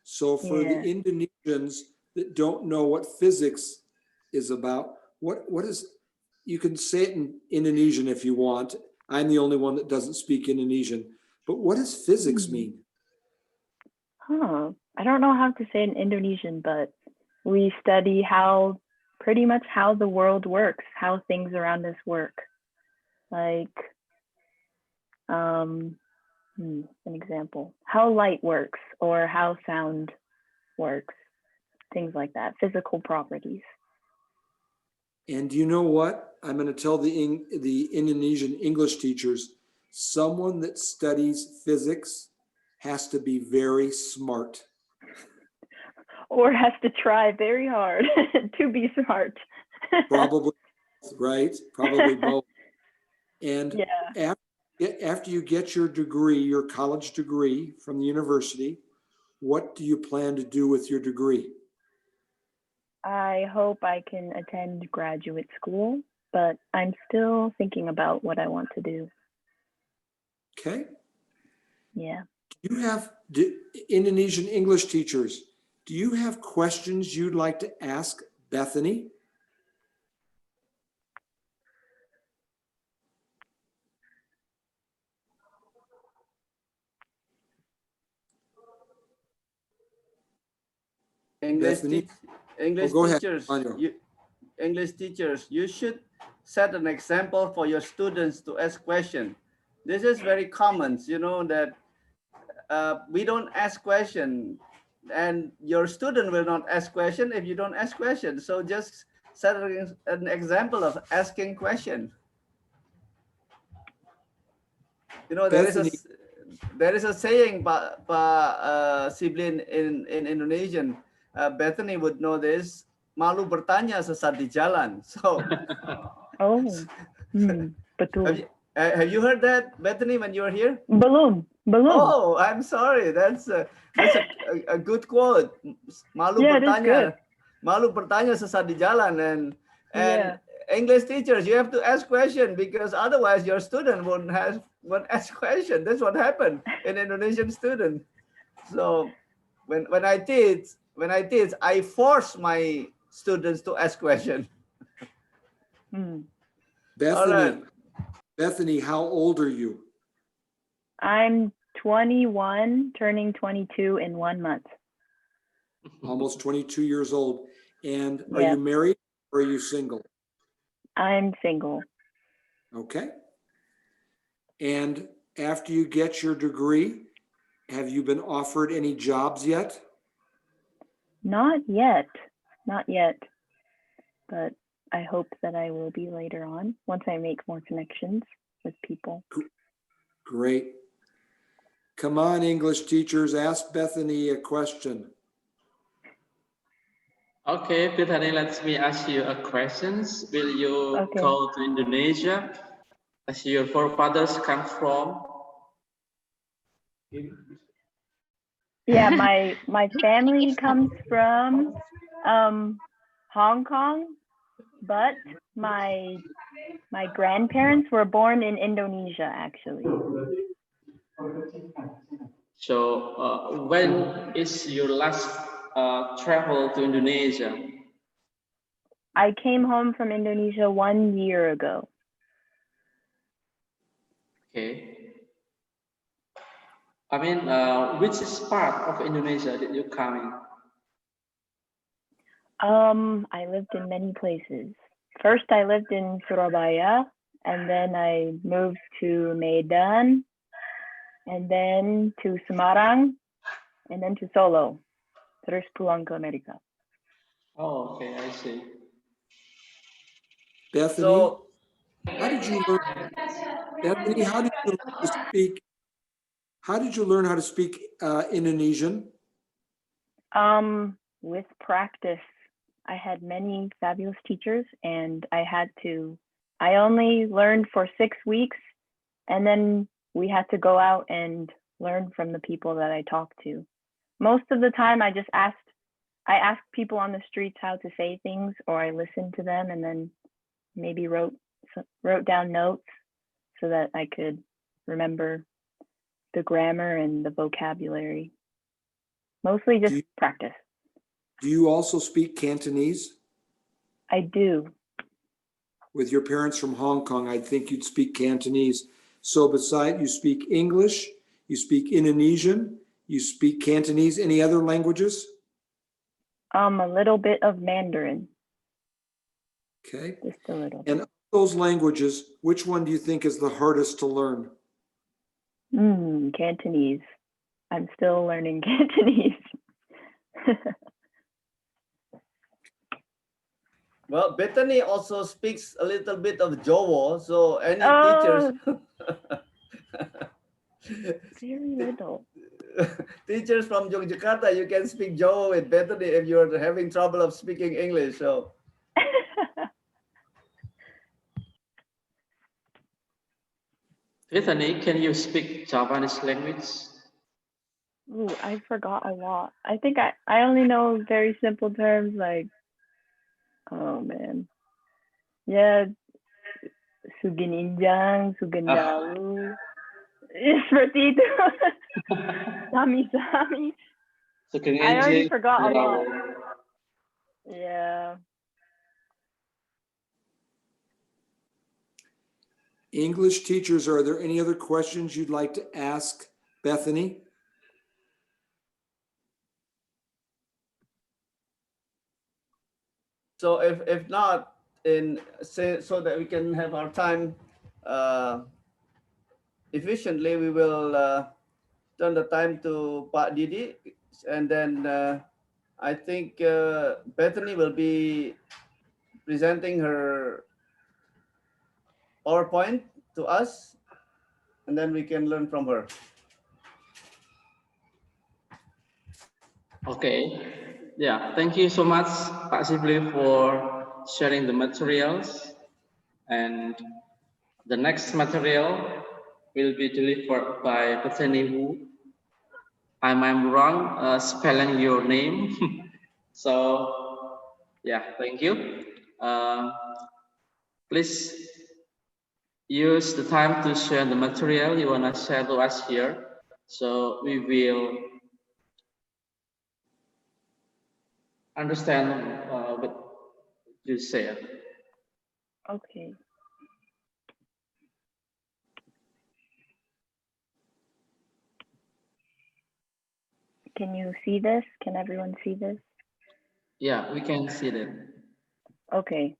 So for the Yeah. Indonesians that don't know what physics is about, what is, you can say it in Indonesian if you want. I'm the only one that doesn't speak Indonesian, but what does physics mean? I don't know how to say it in Indonesian, but we study pretty much how the world works, how things around us work. Like, an example, how light works or how sound works, things like that, physical properties. And you know what? I'm going to tell the Indonesian English teachers, someone that studies physics has to be very smart. Or has to try very hard to be smart. Probably, right? Probably both. And Yeah. after you get your degree, your college degree from the university, what do you plan to do with your degree? I hope I can attend graduate school, but I'm still thinking about what I want to do. Okay. Yeah. Indonesian English teachers, do you have questions you'd like to ask Bethany? English, Bethany? English Go ahead, teachers, Manuel. English teachers, you should set an example for your students to ask questions. This is very common, you know, that we don't ask questions, and your student will not ask questions if you don't ask questions. So just set an example of asking questions. You know, Bethany, there is a saying, Sibley, in Indonesian. Bethany would know this. Malu bertanya sesat di jalan. So, betul. Have you heard that, Bethany, when you were here? Belum. Oh, I'm sorry. That's a good quote. Malu bertanya, malu bertanya sesat di jalan, and English teachers, you have to ask questions because otherwise your student won't ask questions. That's what happened in Indonesian student. So when I teach, I force my students to ask questions. Bethany, Bethany, how old are you? I'm 21, turning 22 in 1 month. Almost 22 years old. And are you married or are you single? I'm single. Okay. And after you get your degree, have you been offered any jobs yet? Not yet. But I hope that I will be later on once I make more connections with people. Great. Come on, English teachers, ask Bethany a question. Okay, Bethany, let me ask you a question. Will you go to Indonesia as your forefathers come from? Yeah, my family comes from Hong Kong, but my grandparents were born in Indonesia, actually. So when is your last travel to Indonesia? I came home from Indonesia 1 year ago. Okay. I mean, which is part of Indonesia that you come in? I lived in many places. First, I lived in Surabaya, and then I moved to Medan, and then to Semarang, and then to Solo. Terus pulang ke Amerika. Oh, okay, I see. Bethany, how did you learn? Bethany, how did you learn to speak? How did you learn how to speak Indonesian? With practice. I had many fabulous teachers, and I only learned for 6 weeks, and then we had to go out and learn from the people that I talked to. Most of the time, I I asked people on the streets how to say things, or I listened to them and then maybe wrote down notes so that I could remember the grammar and the vocabulary. Mostly just practice. Do you also speak Cantonese? I do. With your parents from Hong Kong, I think you'd speak Cantonese. So beside you speak English, you speak Indonesian, you speak Cantonese, any other languages? A little bit of Mandarin. Okay. Just a little. And of those languages, which one do you think is the hardest to learn? Cantonese. I'm still learning Cantonese. Well, Bethany also speaks a little bit of Jawa, so any teachers, very little. teachers from Jakarta, you can speak Jawa with Bethany if you're having trouble of speaking English. So. Bethany, can you speak Japanese language? Ooh, I forgot a lot. I think I only know very simple terms like, oh man. Yeah, Sugininjang, Sugendalu. Seperti itu. Sami-sami. I already forgot a lot. Yeah. English teachers, are there any other questions you'd like to ask Bethany? So if not, so that we can have our time efficiently, we will turn the time to Pak Didi, and then I think Bethany will be presenting her PowerPoint to us, and then we can learn from her. Okay. Yeah, thank you so much, Pak Sibley, for sharing the materials. And the next material will be delivered by Bethany Wu. I'm wrong spelling your name. So, yeah, thank you. Please use the time to share the material you want to share to us here. So we will understand what you said. Okay. Can you see this? Can everyone see this? Yeah, we can see that. Okay.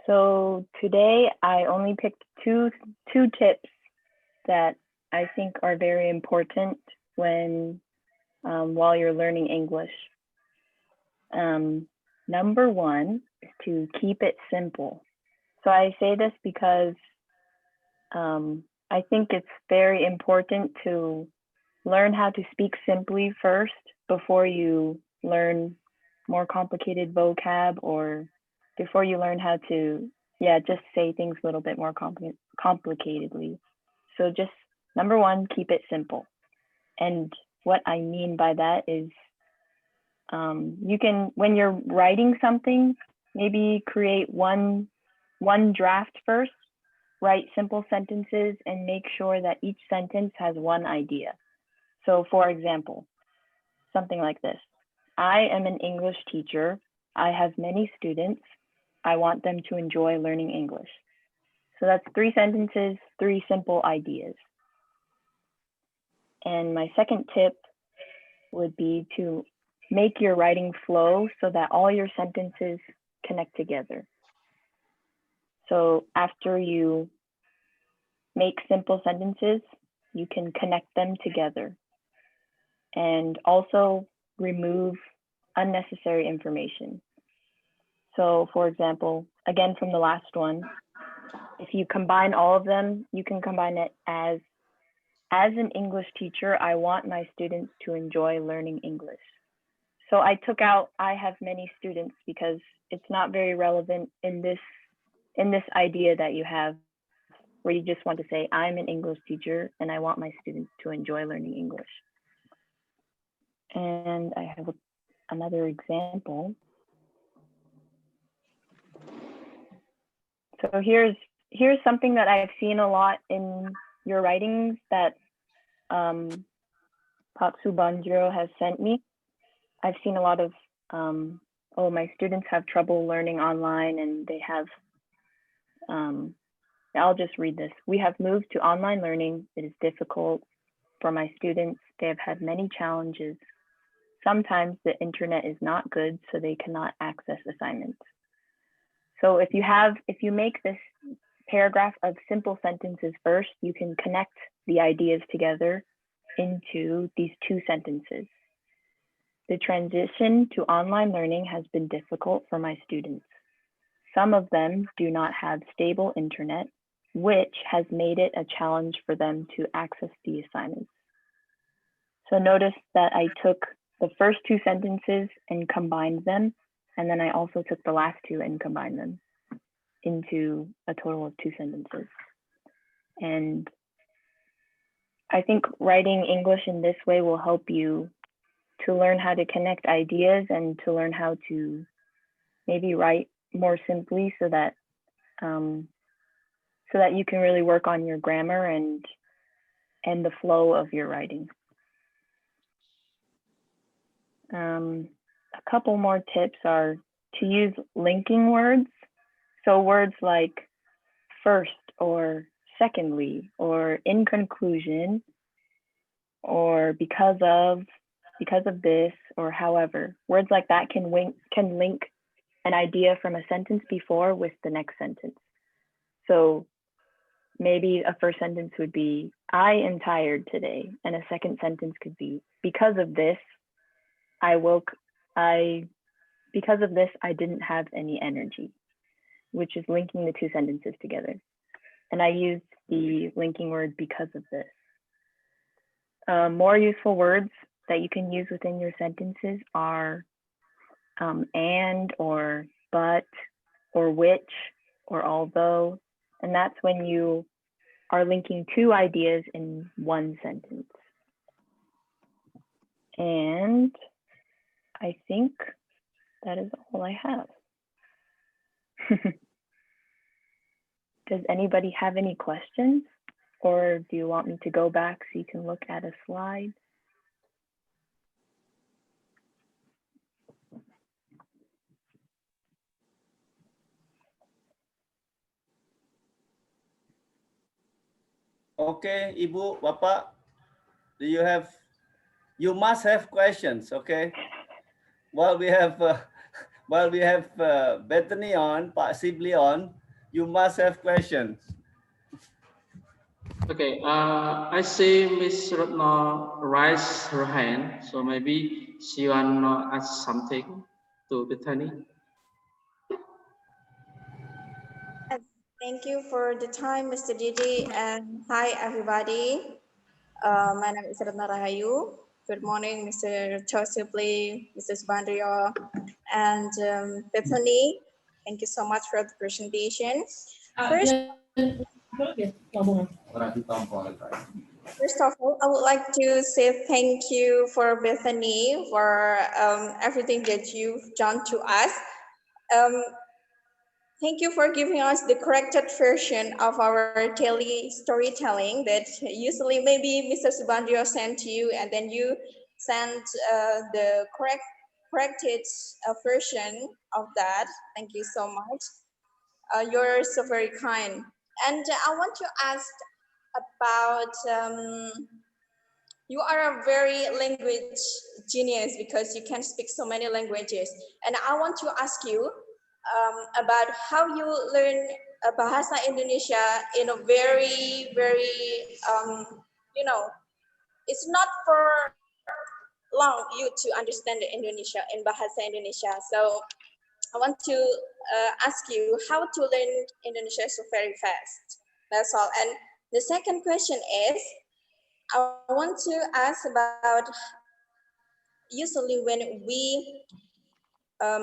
So today I only picked two tips that I think are very important when while you're learning English. Number one is to keep it simple. So I say this because I think it's very important to learn how to speak simply first before you learn more complicated vocab, or before you learn how to, just say things a little bit more complicatedly. So just number one, keep it simple. And what I mean by that is you can, when you're writing something, maybe create one draft first, write simple sentences and make sure that each sentence has one idea. So for example, something like this. I am an English teacher. I have many students. I want them to enjoy learning English. So that's 3 sentences, 3 simple ideas. And my second tip would be to make your writing flow so that all your sentences connect together. So after you make simple sentences, you can connect them together. And also remove unnecessary information. So for example, again from the last one, if you combine all of them, you can combine it as an English teacher, I want my students to enjoy learning English. So I took out I have many students because it's not very relevant in this idea that you have, where you just want to say, I'm an English teacher and I want my students to enjoy learning English. And I have another example. So here's something that I've seen a lot in your writings that Pak Subandriyo has sent me. I've seen a lot of, oh, my students have trouble learning online and they have, I'll just read this. We have moved to online learning. It is difficult for my students. They have had many challenges. Sometimes the internet is not good, so they cannot access assignments. So if you make this paragraph of simple sentences first, you can connect the ideas together into these two sentences. The transition to online learning has been difficult for my students. Some of them do not have stable internet, which has made it a challenge for them to access the assignments. So notice that I took the first two sentences and combined them, and then I also took the last two and combined them into a total of two sentences. And I think writing English in this way will help you to learn how to connect ideas and to learn how to maybe write more simply so that you can really work on your grammar and the flow of your writing. A couple more tips are to use linking words. So words like first or secondly or in conclusion or because of this or however. Words like that can link an idea from a sentence before with the next sentence. So maybe a first sentence would be, I am tired today. And a second sentence could be, because of this, because of this, I didn't have any energy, which is linking the two sentences together. And I used the linking word because of this. More useful words that you can use within your sentences are and or but or which or although. And that's when you are linking two ideas in one sentence. And I think that is all I have. Does anybody have any questions? Or do you want me to go back so you can look at a slide? Okay, Ibu, Bapak, you must have questions, okay? While we have Bethany on, Pak Sibley on, you must have questions. Okay, I see Miss Ratna raise her hand, so maybe she want to ask something to Bethany. Thank you for the time, Mr. Didi, and hi, everybody. My name is Ratna Rahayu. Good morning, Mr. Todd Sibley, Mr. Subandriyo, and Bethany. Thank you so much for the presentation. First of all, I would like to say thank you for Bethany for everything that you've done to us. Thank you for giving us the corrected version of our daily storytelling that usually maybe Mr. Subandriyo sent to you and then you sent the corrected version of that. Thank you so much. You're so very kind. And I want to ask about, you are a very language genius because you can speak so many languages. And I want to ask you, about how you learn Bahasa Indonesia in a very, it's not for long you to understand the Indonesia in Bahasa Indonesia. So I want to ask you how to learn Indonesia so very fast. That's all. And the second question is, I want to ask about usually when we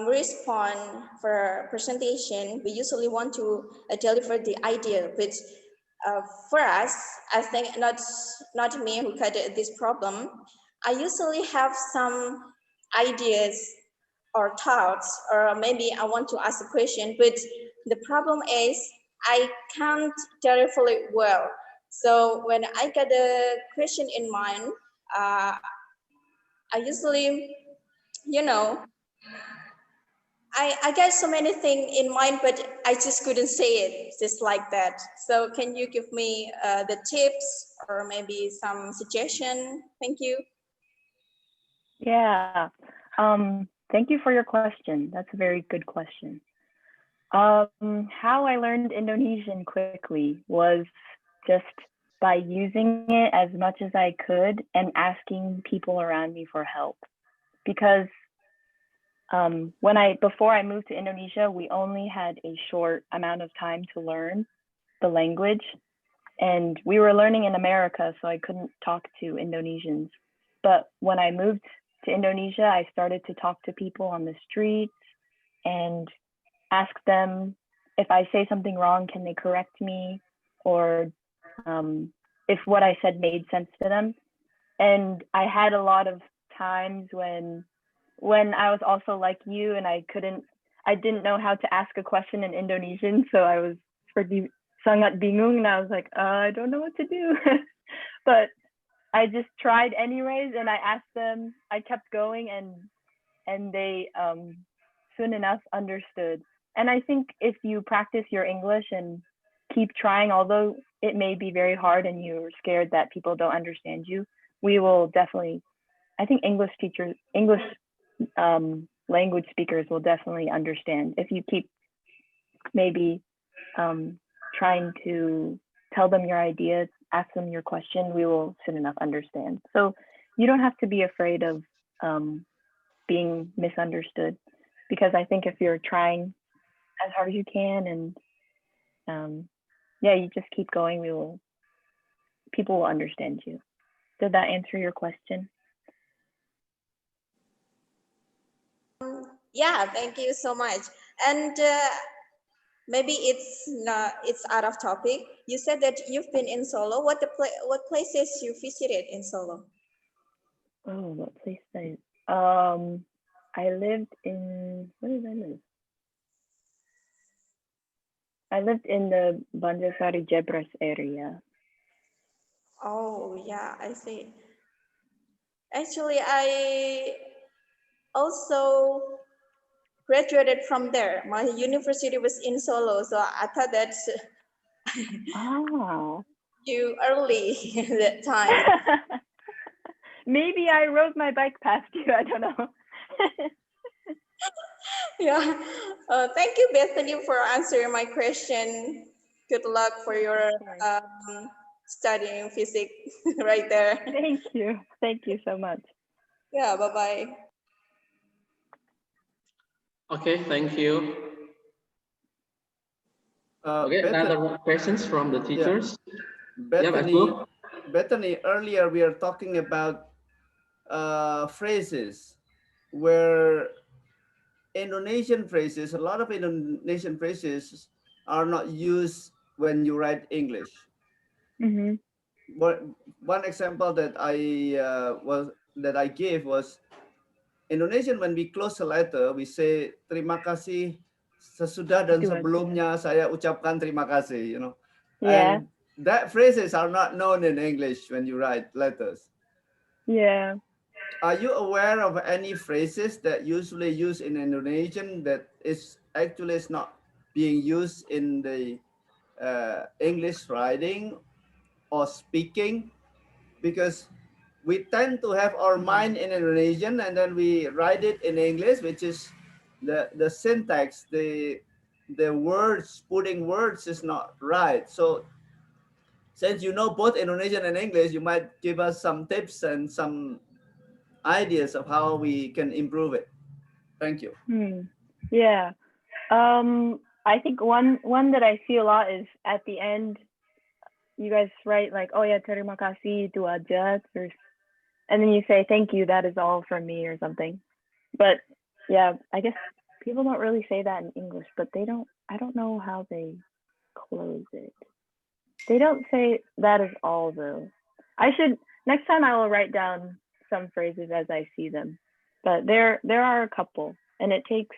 respond for presentation, we usually want to deliver the idea, but for us, I think not me who got this problem. I usually have some ideas or thoughts, or maybe I want to ask a question, but the problem is I can't terribly well. So when I get a question in mind, I usually, you know, I get so many things in mind, but I just couldn't say it just like that. So can you give me the tips or maybe some suggestion? Thank you. Yeah. Thank you for your question. That's a very good question. How I learned Indonesian quickly was just by using it as much as I could and asking people around me for help. Because before I moved to Indonesia, we only had a short amount of time to learn the language, and we were learning in America, so I couldn't talk to Indonesians. But when I moved to Indonesia, I started to talk to people on the streets and ask them if I say something wrong, can they correct me? Or if what I said made sense to them. And I had a lot of times when I was also like you and I didn't know how to ask a question in Indonesian. So I was pretty sangat bingung and I was like, I don't know what to do. But I just tried anyways, and I asked them, I kept going, and they soon enough understood. And I think if you practice your English and keep trying, although it may be very hard and you're scared that people don't understand you, we will definitely, I think English language speakers will definitely understand. If you keep maybe trying to tell them your ideas, ask them your question, we will soon enough understand. So you don't have to be afraid of being misunderstood, because I think if you're trying as hard as you can and you just keep going, people will understand you. Did that answer your question? Yeah, thank you so much. And maybe it's out of topic. You said that you've been in Solo. What places you visited in Solo? Oh, what place did I lived in, where did I live? I lived in the Banjarsari Jebres area. Oh, yeah, I see. Actually, I also graduated from there. My university was in Solo, so I thought that you early that time. Maybe I rode my bike past you, I don't know. Yeah, thank you, Bethany, for answering my question. Good luck for your studying physics right there. Thank you so much. Yeah, bye-bye. Okay, thank you. Okay, another questions from the teachers. Bethany, earlier we are talking about phrases where Indonesian phrases, a lot of Indonesian phrases are not used when you write English. Mm-hmm. But one example that I gave was Indonesian. When we close a letter, we say terima kasih sesudah dan sebelumnya saya ucapkan terima kasih. You know, yeah. And that phrases are not known in English when you write letters. Yeah. Are you aware of any phrases that usually used in Indonesian that is not being used in the English writing or speaking? Because we tend to have our mind in Indonesian and then we write it in English, which is the syntax, the words, putting words is not right. So since you know both Indonesian and English, you might give us some tips and some ideas of how we can improve it. Thank you. Yeah. I think one that I see a lot is at the end, you guys write like, oh yeah, terima kasih, itu aja, and then you say, thank you, that is all from me or something. But yeah, I guess people don't really say that in English, but I don't know how they close it. They don't say that is all though. Next time I will write down some phrases as I see them. but there are a couple, and it takes,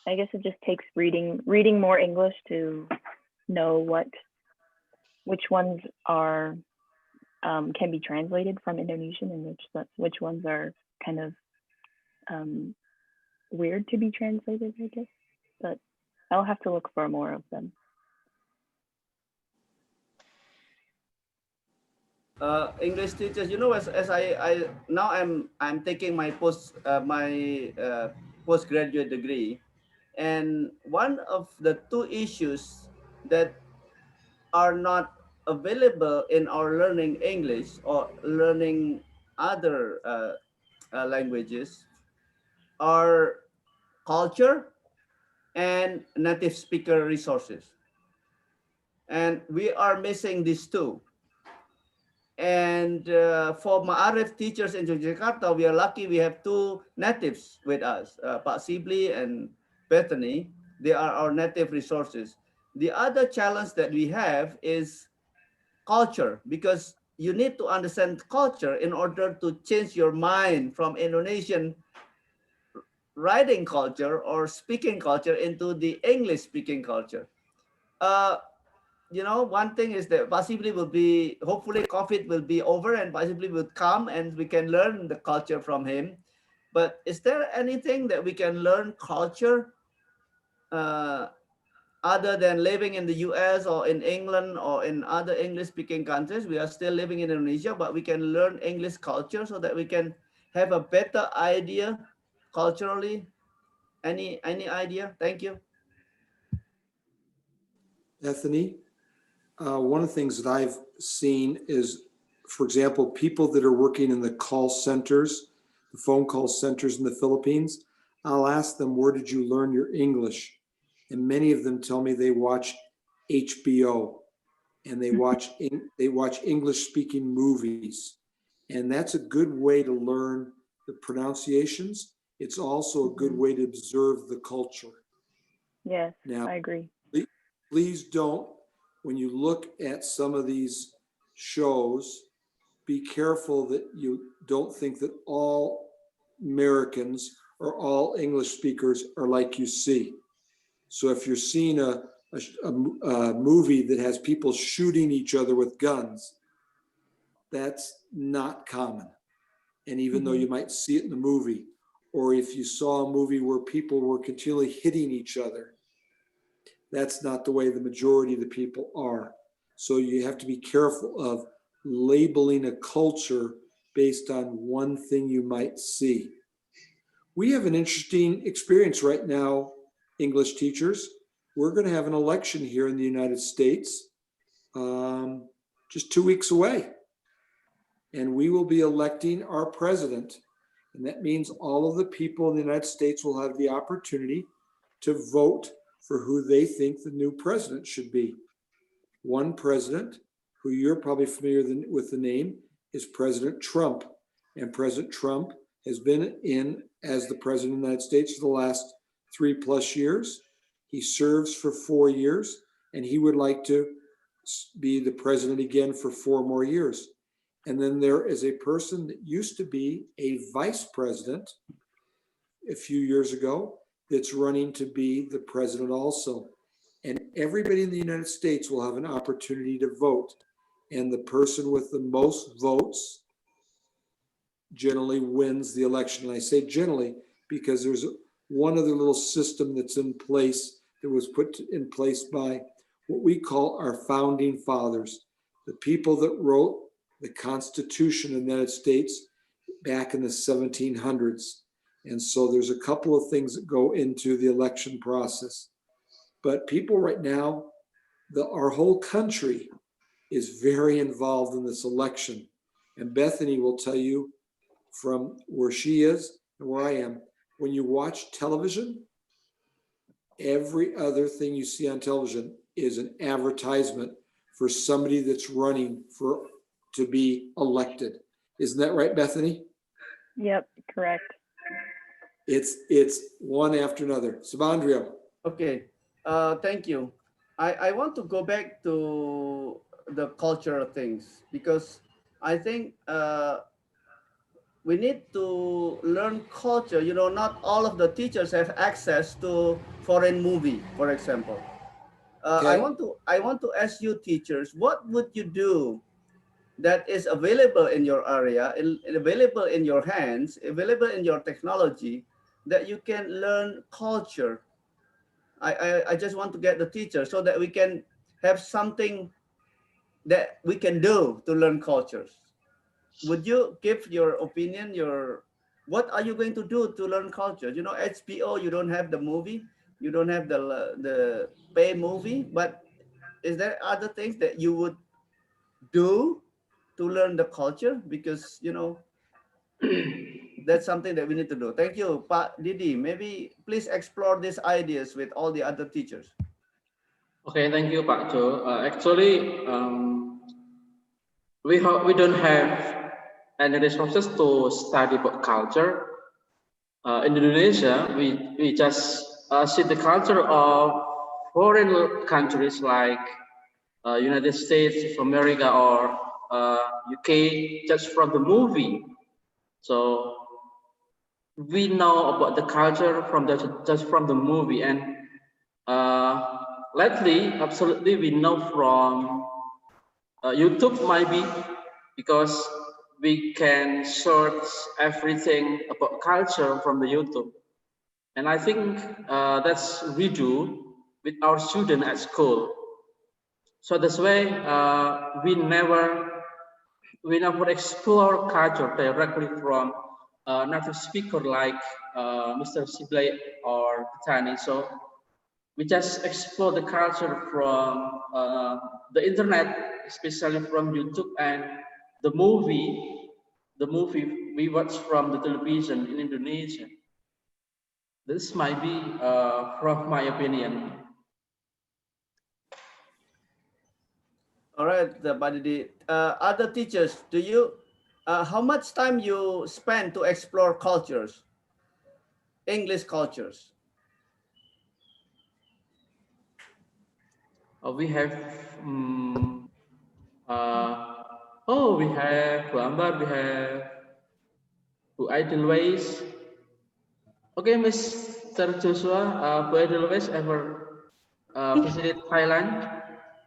I guess it just takes reading more English to know which ones are can be translated from Indonesian and which ones are kind of weird to be translated, I guess. But I'll have to look for more of them. English teachers, you know, as I now I'm taking my postgraduate degree, and one of the two issues that are not available in our learning English or learning other languages are culture and native speaker resources, and we are missing these two. And for Ma'arif teachers in Jakarta, we are lucky we have two natives with us, Pak Sibley and Bethany. They are our native resources. The other challenge that we have is culture, because you need to understand culture in order to change your mind from Indonesian writing culture or speaking culture into the English speaking culture. Uh, you know, one thing is that possibly will be, hopefully COVID will be over and possibly will come and we can learn the culture from him. But is there anything that we can learn culture uh, other than living in the US or in England or in other English speaking countries? We are still living in Indonesia, but we can learn English culture so that we can have a better idea culturally. Any idea? Thank you. Bethany, one of the things that I've seen is, for example, people that are working in the call centers, the phone call centers in the Philippines, I'll ask them, where did you learn your English? And many of them tell me they watch HBO and they watch English speaking movies. And that's a good way to learn the pronunciations. It's also a good way to observe the culture. Yes, Now, I agree. Please don't, when you look at some of these shows, be careful that you don't think that all Americans or all English speakers are like you see. So if you're seeing a movie that has people shooting each other with guns, that's not common. And even though you might see it in the movie, or if you saw a movie where people were continually hitting each other, that's not the way the majority of the people are. So you have to be careful of labeling a culture based on one thing you might see. We have an interesting experience right now, English teachers. We're going to have an election here in the United States just 2 weeks away. And we will be electing our president. And that means all of the people in the United States will have the opportunity to vote for who they think the new president should be. One president, who you're probably familiar with the name, is President Trump. And President Trump has been in as the president of the United States for the last 3+ years. He serves for 4 years, and he would like to be the president again for 4 more years. And then there is a person that used to be a vice president a few years ago that's running to be the president also. And everybody in the United States will have an opportunity to vote. And the person with the most votes generally wins the election. And I say generally because there's one other little system that's in place that was put in place by what we call our founding fathers, the people that wrote the Constitution of the United States back in the 1700s. And so there's a couple of things that go into the election process. But people right now, our whole country is very involved in this election. And Bethany will tell you from where she is and where I am, when you watch television, every other thing you see on television is an advertisement for somebody that's running to be elected. Isn't that right, Bethany? Yep, correct. It's one after another. Subandriyo. Okay, thank you. I want to go back to the cultural things because I think we need to learn culture. You know, not all of the teachers have access to foreign movie, for example. Okay. I want to ask you teachers, what would you do that is available in your area, available in your hands, available in your technology, that you can learn culture? I just want to get the teacher so that we can have something that we can do to learn cultures. Would you give your opinion, your what are you going to do to learn culture? You know, HBO, you don't have the movie, you don't have the pay movie, but is there other things that you would do to learn the culture? Because you know that's something that we need to do. Thank you, Pak Didi. Maybe please explore these ideas with all the other teachers. Okay, thank you, Pak Jo. Actually, we don't have any resources to study about culture. In Indonesia, we just see the culture of foreign countries like United States of America or UK just from the movie. So we know about the culture from just from the movie, and lately, absolutely, we know from YouTube maybe, because we can search everything about culture from the YouTube. And I think that's we do with our student at school. So this way, we never explore culture directly from native speaker like Mr. Sibley or Bethany. So we just explore the culture from the internet, especially from YouTube and the movie we watch from the television in Indonesia. This might be from my opinion. All right, Badidi. Other teachers, do you, how much time you spend to explore cultures, English cultures? We have, we have Bu Ambar, we have Bu Edelweiss. Okay, Mr. Joshua, Bu Edelweiss ever visited Thailand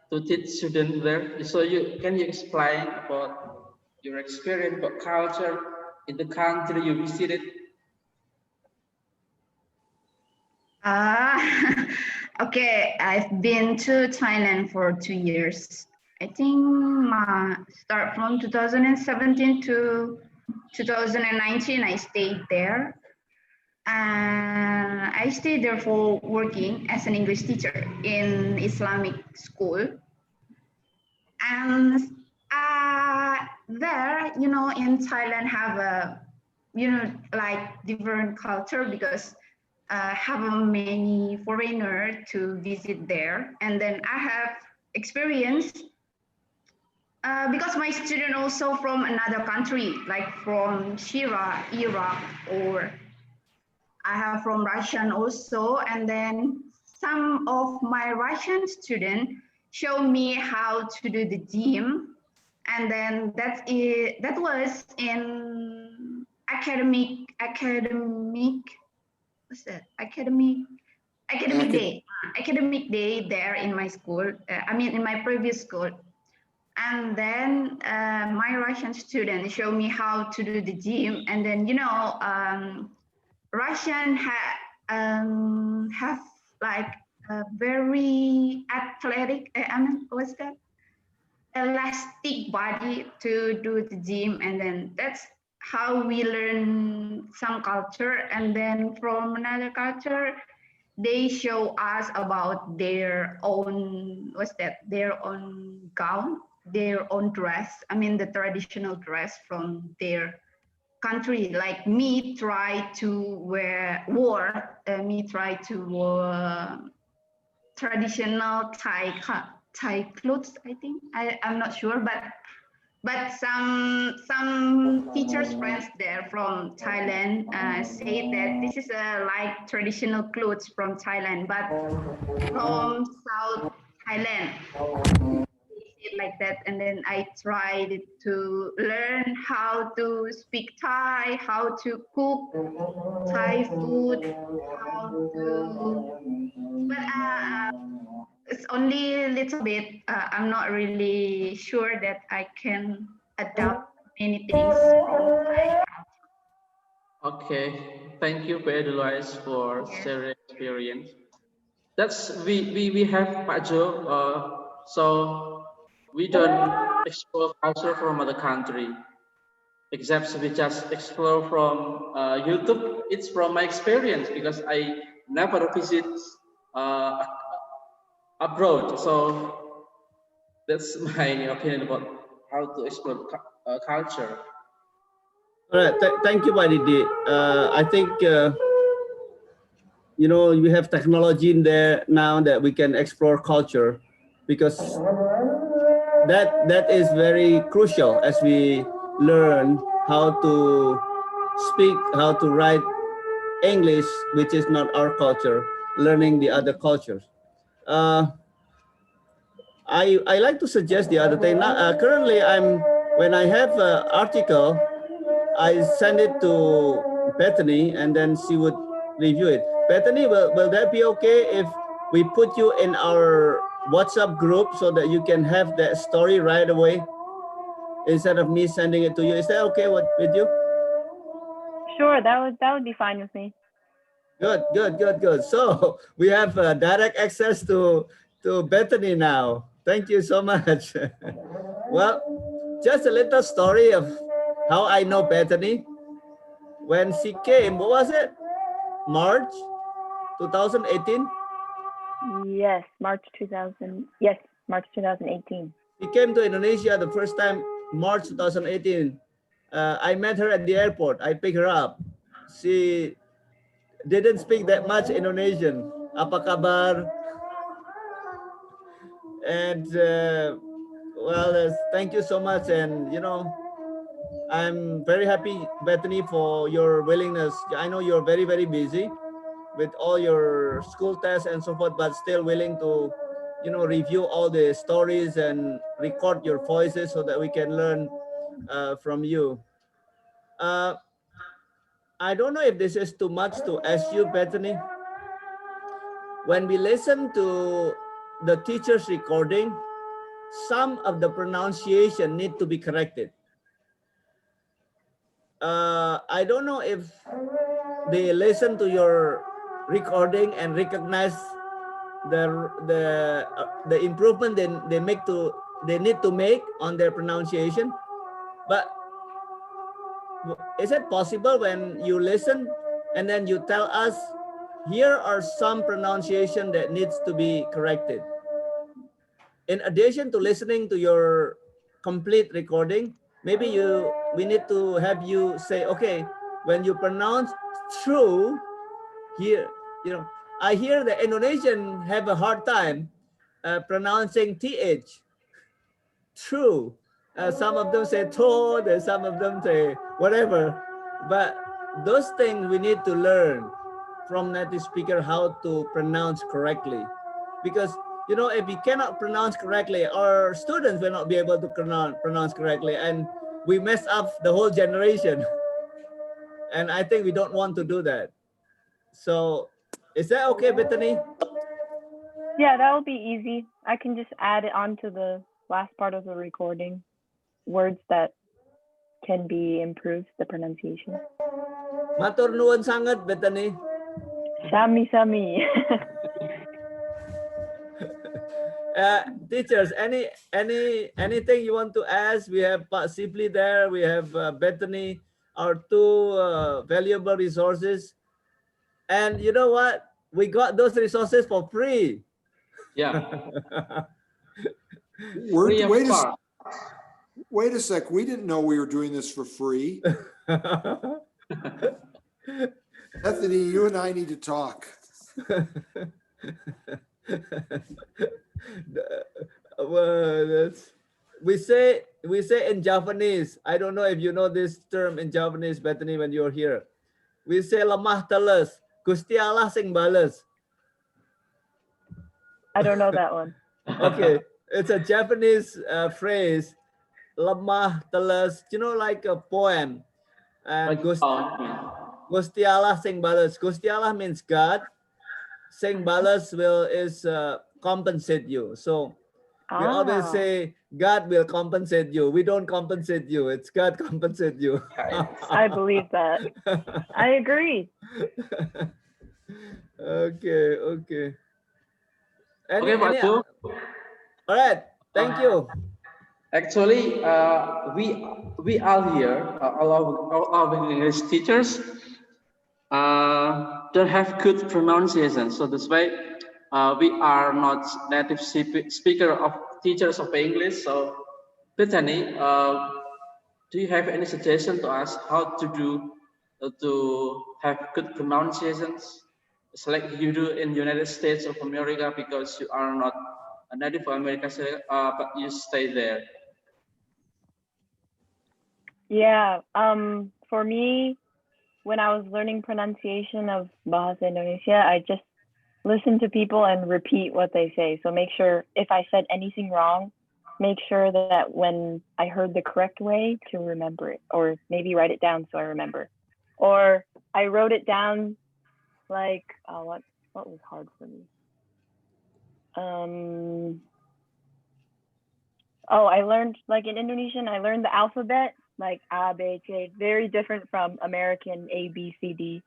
to teach students there? So can you explain about your experience about culture in the country you visited? Okay, I've been to Thailand for 2 years. I think start from 2017 to 2019, I stayed there. And I stayed there for working as an English teacher in Islamic school. And there, you know, in Thailand have a, you know, like different culture because have many foreigners to visit there. And then I have experience because my student also from another country, like from Syria, Iraq, or I have from Russian also. And then some of my Russian students show me how to do the gym. And then that was in academic what's that? Academic day there in my school. In my previous school. And then my Russian student showed me how to do the gym. And then, you know, Russian have like a very athletic, what's that? Elastic body to do the gym. And then that's how we learn some culture. And then from another culture, they show us about their own, their own gown, their own dress. The traditional dress from their country. Like me try to wear traditional Thai clothes, I think. I'm not sure, but some teachers friends there from Thailand say that this is like traditional clothes from Thailand, but from South Thailand, they say like that. And then I tried to learn how to speak Thai, how to cook Thai food, how to, but it's only a little bit. I'm not really sure that I can adapt many things from Thai. Okay, thank you, Pak Edelweiss, for Yes. sharing experience. That's we have Pak Jo, so we don't explore culture from other country, except we just explore from YouTube. It's from my experience because I never visit uh, abroad, so that's my opinion about how to explore culture. All right, thank you, Pak Didi. I think you know, we have technology in there now that we can explore culture, because that is very crucial as we learn how to speak, how to write English, which is not our culture, learning the other cultures. I like to suggest the other thing. Now, currently, when I have an article, I send it to Bethany, and then she would review it. Bethany, will that be okay if we put you in our WhatsApp group so that you can have that story right away instead of me sending it to you? Is that okay with you? Sure, that would be fine with me. Good. So we have direct access to Bethany now. Thank you so much. Well, just a little story of how I know Bethany. When she came, what was it? March 2018? Yes, March 2018. She came to Indonesia the first time, March 2018. I met her at the airport. I picked her up. She didn't speak that much Indonesian. Apa kabar? And well, thank you so much. And you know, I'm very happy, Bethany, for your willingness. I know you're very, very busy with all your school tests and so forth, but still willing to, you know, review all the stories and record your voices so that we can learn from you. I don't know if this is too much to ask you, Bethany. When we listen to the teacher's recording, some of the pronunciation need to be corrected. I don't know if they listen to your recording and recognize the improvement they need to make on their pronunciation. But is it possible when you listen and then you tell us, here are some pronunciation that needs to be corrected? In addition to listening to your complete recording, maybe we need to have you say, okay, when you pronounce true, here, you know, I hear the Indonesian have a hard time pronouncing th. True. Some of them say toad, and some of them say whatever. But those things we need to learn from native speaker how to pronounce correctly. Because, you know, if we cannot pronounce correctly, our students will not be able to pronounce correctly, and we mess up the whole generation. And I think we don't want to do that. So is that okay, Bethany? Yeah, that will be easy. I can just add it onto the last part of the recording, words that can be improved, the pronunciation. Matur nuwun sangat, Bethany. Sami. Teachers, anything you want to ask? We have Pak Sibley there. We have Bethany, our two valuable resources. And you know what? We got those resources for free. Yeah. Wait a sec. We didn't know we were doing this for free. Bethany, you and I need to talk. Well, we say in Japanese. I don't know if you know this term in Japanese, Bethany, when you're here. We say lemah teles, Gusti Allah sing bales. I don't know that one. Okay. It's a Japanese phrase, lemah teles, you know, like a poem. And Gusti Allah sing balas. Gusti Allah means God. Sing balas will is compensate you. So we always say God will compensate you. We don't compensate you. It's God compensate you. I believe that. I agree. Okay, okay. Okay, Pak Ju. All right, thank you. Actually, we are here, all our English teachers don't have good pronunciation. So that's why we are not native speaker of teachers of English. So Bethany, do you have any suggestion to us how to do to have good pronunciations? It's like you do in United States of America because you are not a native American, but you stay there. Yeah. For me, when I was learning pronunciation of Bahasa Indonesia, I just listen to people and repeat what they say. So make sure if I said anything wrong, make sure that when I heard the correct way to remember it, or maybe write it down so I remember. Or I wrote it down like, what was hard for me? I learned, like in Indonesian, I learned the alphabet, like A, B, C, very different from American A, B, C, D.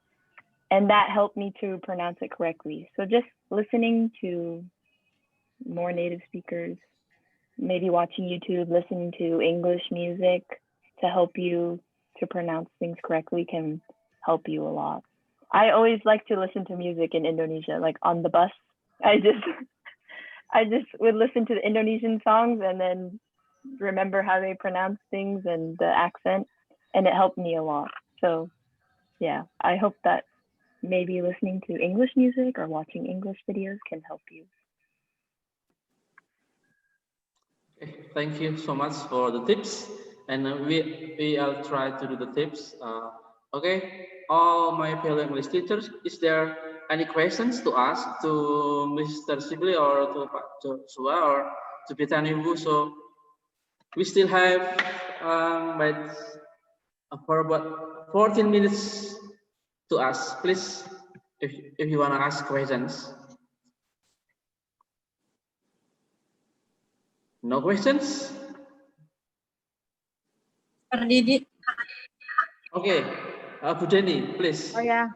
And that helped me to pronounce it correctly. So just listening to more native speakers, maybe watching YouTube, listening to English music to help you to pronounce things correctly can help you a lot. I always like to listen to music in Indonesia, like on the bus. I just would listen to the Indonesian songs and then remember how they pronounce things and the accent, and it helped me a lot. So yeah, I hope that maybe listening to English music or watching English videos can help you. Okay, thank you so much for the tips, and we'll try to do the tips. Okay, all my fellow English teachers, is there any questions to ask to Mr. Sibley or to Pak Joshua or to Bethany Wu? So we still have for about 14 minutes to ask. Please, if you want to ask questions. No questions? Okay, Bu Denny, please. Oh yeah.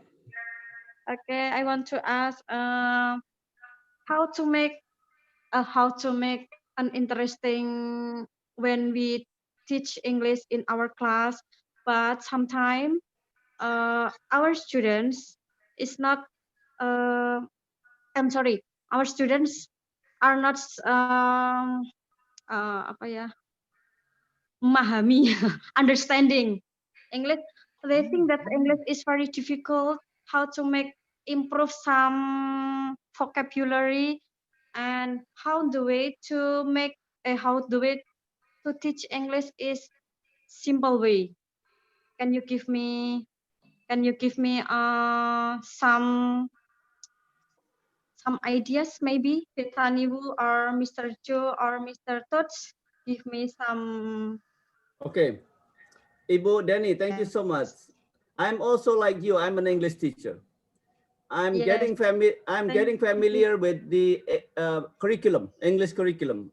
Okay, I want to ask how to make an interesting when we teach English in our class, but sometimes our students is not I'm sorry, our students are not memahami understanding English. They think that English is very difficult, how to improve some vocabulary, and how the way to teach English is simple way. Can you give me some ideas, maybe Bethany Wu or Mr. Joe or Mr. Tots? Give me some. Okay, Ibu Denny, thank you so much. I'm also like you. I'm an English teacher. I'm getting familiar with the curriculum, English curriculum.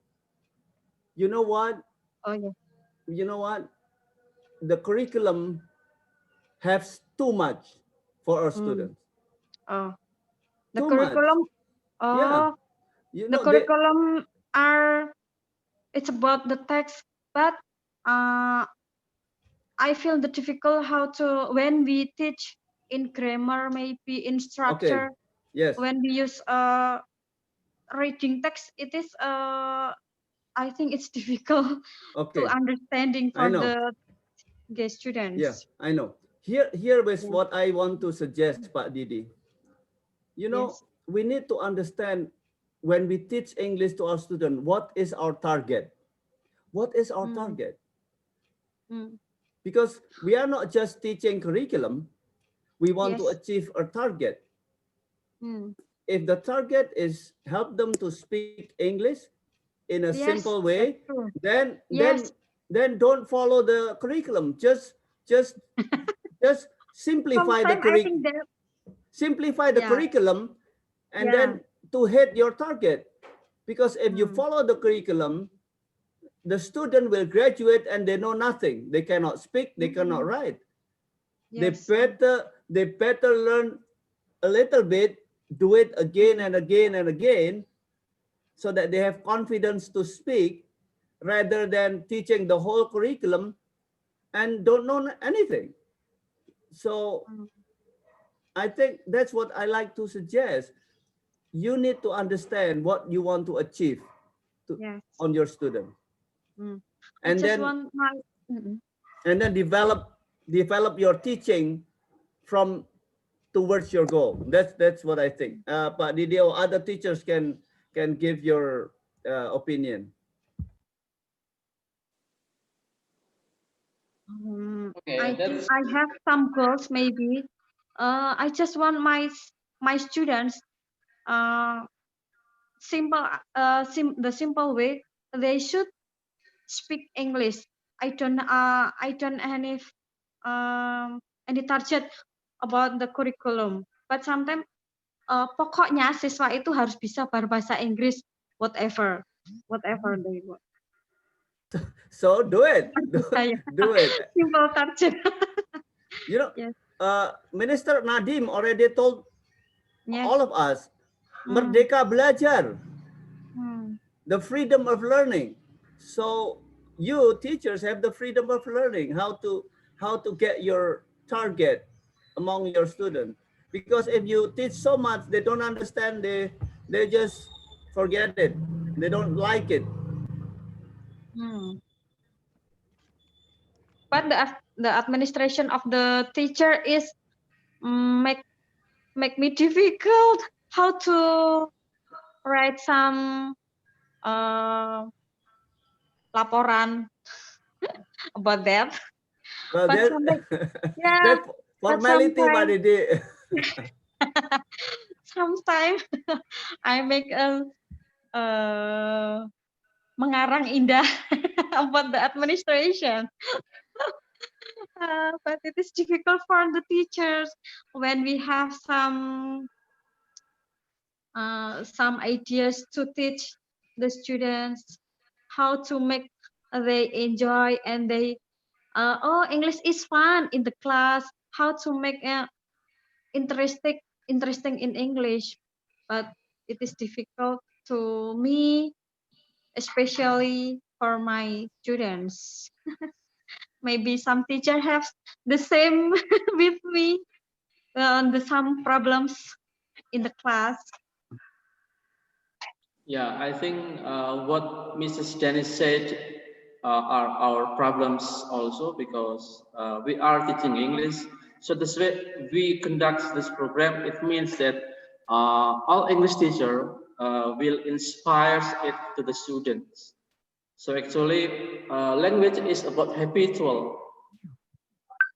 You know what? Oh yeah. You know what? The curriculum has too much for our students. Oh, the Too curriculum. much. Oh, yeah. You the know, curriculum it's about the text, but I feel the difficult how to when we teach in grammar, maybe in structure. Okay. Yes. When we use reading text, it is I think it's difficult to understanding for the students. Yeah, I know. Here is what I want to suggest, Pak Didi. You know, we need to understand when we teach English to our students, what is our target? What is our target? Because we are not just teaching curriculum, we want to achieve a target. If the target is help them to speak English, in a Yes, simple that's way, true. then Yes. don't follow the curriculum. Just simplify the Sometimes I think that, yeah, curriculum, and yeah. then to hit your target. Because if you Mm. follow the curriculum, the student will graduate and they know nothing. They cannot speak, they cannot Mm. write. Yes. They better learn a little bit, do it again and again and again, so that they have confidence to speak, rather than teaching the whole curriculum and don't know anything. So Mm. I think that's what I like to suggest. You need to understand what you want to achieve Yes. on your student, Mm. I and just then want my. Mm-mm. develop your teaching from towards your goal. That's what I think. But Didio, other teachers can give your opinion. Okay, I think that's I have some goals maybe. I just want my students uh simple the simple way they should speak English. I don't any target about the curriculum. But sometimes pokoknya siswa itu harus bisa berbahasa Inggris whatever they want. So do it. Saya Do it. simple target. You know, Yes. Minister Nadim already told Yes. all of us, Mm. Merdeka Belajar, Mm. the freedom of learning. So you teachers have the freedom of learning how to get your target among your students. Because if you teach so much, they don't understand, they just forget it. They don't like it. Mm. But the administration of the teacher is make me difficult how to write some laporan about that. Well, But sometimes, yeah, that but formality, Mbak sometimes, Didi. sometimes I make a mengarang indah about the administration. But it is difficult for the teachers when we have some ideas to teach the students how to make they enjoy and they English is fun in the class, how to make interesting in English, but it is difficult to me, especially for my students. Maybe some teacher have the same with me, some problems in the class. Yeah, I think what Mrs. Dennis said are our problems also, because we are teaching English. So this way we conduct this program. It means that all English teacher will inspire it to the students. So actually, language is about habitual.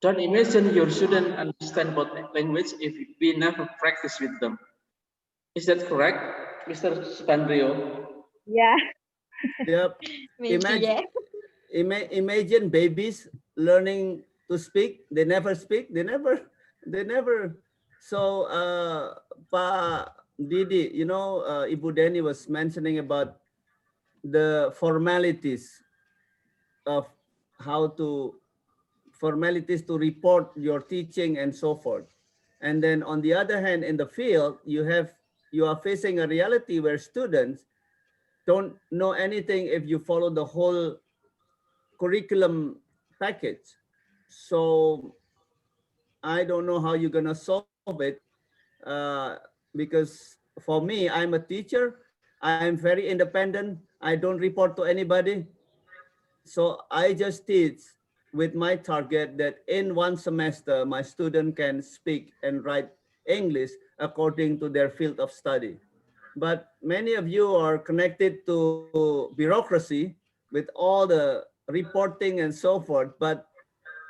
Don't imagine your student understand about language if we never practice with them. Is that correct, Mr. Subandriyo? Yeah. Yep. Maybe, yeah. Imagine babies learning to speak. They never speak. They never. So, Pa Didi, Ibu Denny was mentioning about the formalities of how to formalities to report your teaching and so forth. And then on the other hand, in the field, you are facing a reality where students don't know anything if you follow the whole curriculum package. So I don't know how you're gonna solve it, because for me, I'm a teacher. I'm very independent. I don't report to anybody. So I just teach with my target that in one semester, my student can speak and write English according to their field of study. But many of you are connected to bureaucracy with all the reporting and so forth. But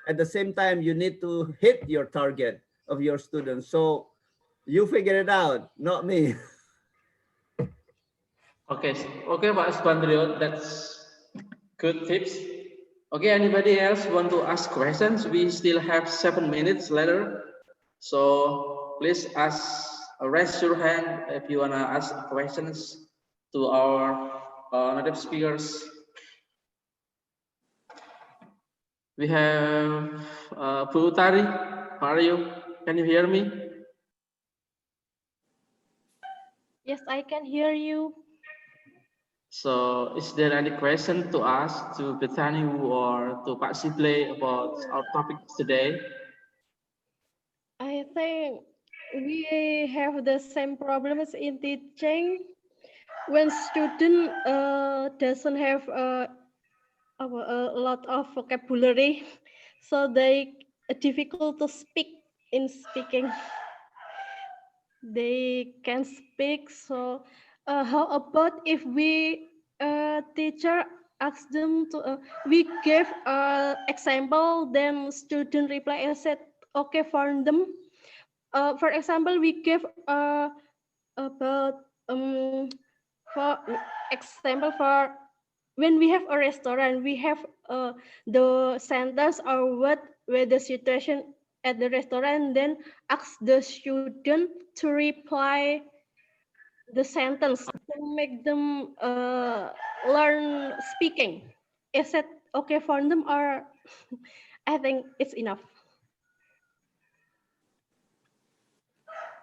at the same time, you need to hit your target of your students. So you figure it out, not me. Okay, okay, Pak Subandriyo, that's good tips. Okay, anybody else want to ask questions? We still have 7 minutes later, so please raise your hand if you wanna ask questions to our native speakers. We have Bu Tari. How are you? Can you hear me? Yes, I can hear you. So, is there any question to ask to Bethany Wu or to Pak Sibley about our topic today? I think we have the same problems in teaching when student doesn't have a lot of vocabulary, so they difficult to speak in speaking. They can speak. So, how about if we teacher ask them to we give example, then student reply and said okay for them. For example, we give about for example for when we have a restaurant, we have the sentence or what where the situation at the restaurant, then ask the student to reply the sentence to make them learn speaking. Is it okay for them, or I think it's enough?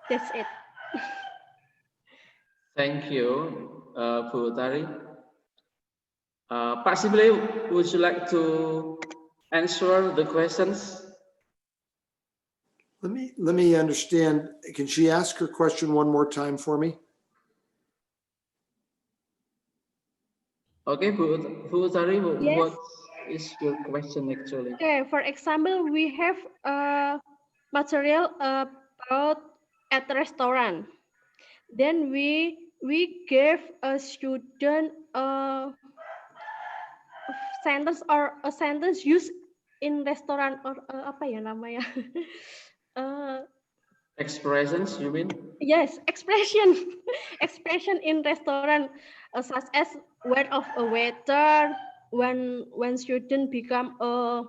That's it. Thank you, Bu Tari. Pak Sibley, would you like to answer the questions? Let me understand. Can she ask her question one more time for me? Okay, Bu Tari, Yes. what is your question actually? Okay, for example, we have material about at the restaurant. Then we give a student a sentence or a sentence used in restaurant or apa ya namanya? Expressions, you mean? Yes, expression, expression in restaurant, such as word of a waiter, when student become a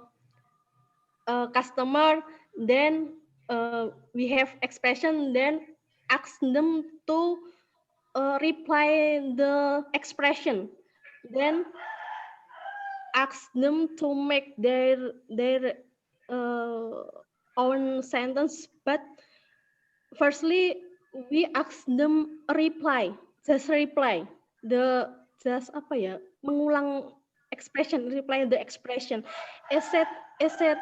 customer, then we have expression, then ask them to reply the expression, then ask them to make their own sentence, but firstly we ask them reply, just reply the just apa ya, mengulang expression, reply the expression. Is it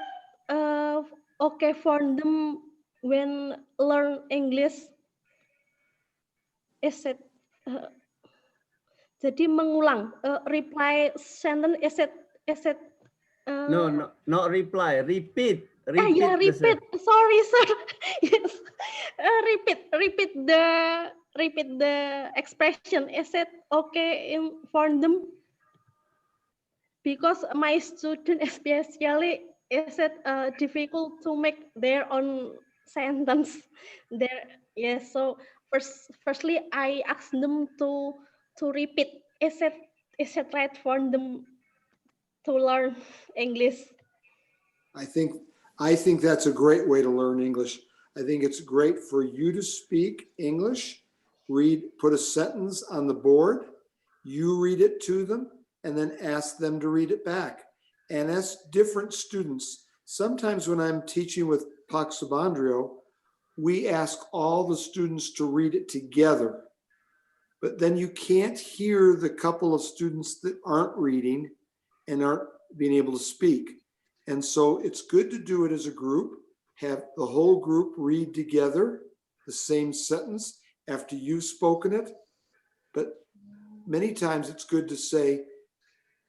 okay for them when learn English? Is it jadi mengulang reply sentence, is it No, not reply. Repeat. Repeat. yeah, repeat. Sorry, sir. Yes, repeat the expression. Is it okay for them? Because my student especially, is it difficult to make their own sentence? There, yes. So firstly, I ask them to repeat. Is it right for them to learn English? I think that's a great way to learn English. I think it's great for you to speak English, put a sentence on the board, you read it to them, and then ask them to read it back. And as different students, sometimes when I'm teaching with Pak Subandriyo, we ask all the students to read it together. But then you can't hear the couple of students that aren't reading and aren't being able to speak. And so it's good to do it as a group, have the whole group read together the same sentence after you've spoken it. But many times it's good to say,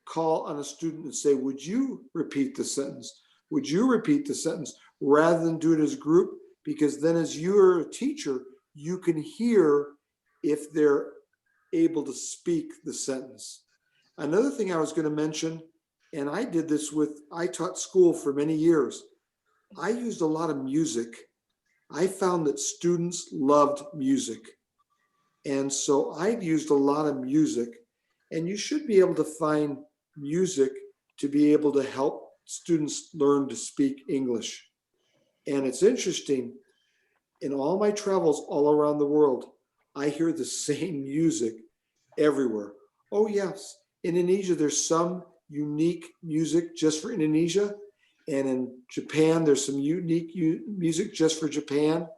call on a student and say, would you repeat the sentence? Would you repeat the sentence? Rather than do it as a group, because then as you're a teacher, you can hear if they're able to speak the sentence. Another thing I was going to mention, and I did this I taught school for many years. I used a lot of music. I found that students loved music. And so I've used a lot of music, and you should be able to find music to be able to help students learn to speak English. And it's interesting, in all my travels all around the world, I hear the same music everywhere. Oh yes, Indonesia, there's some unique music just for Indonesia. And in Japan, there's some unique music just for Japan.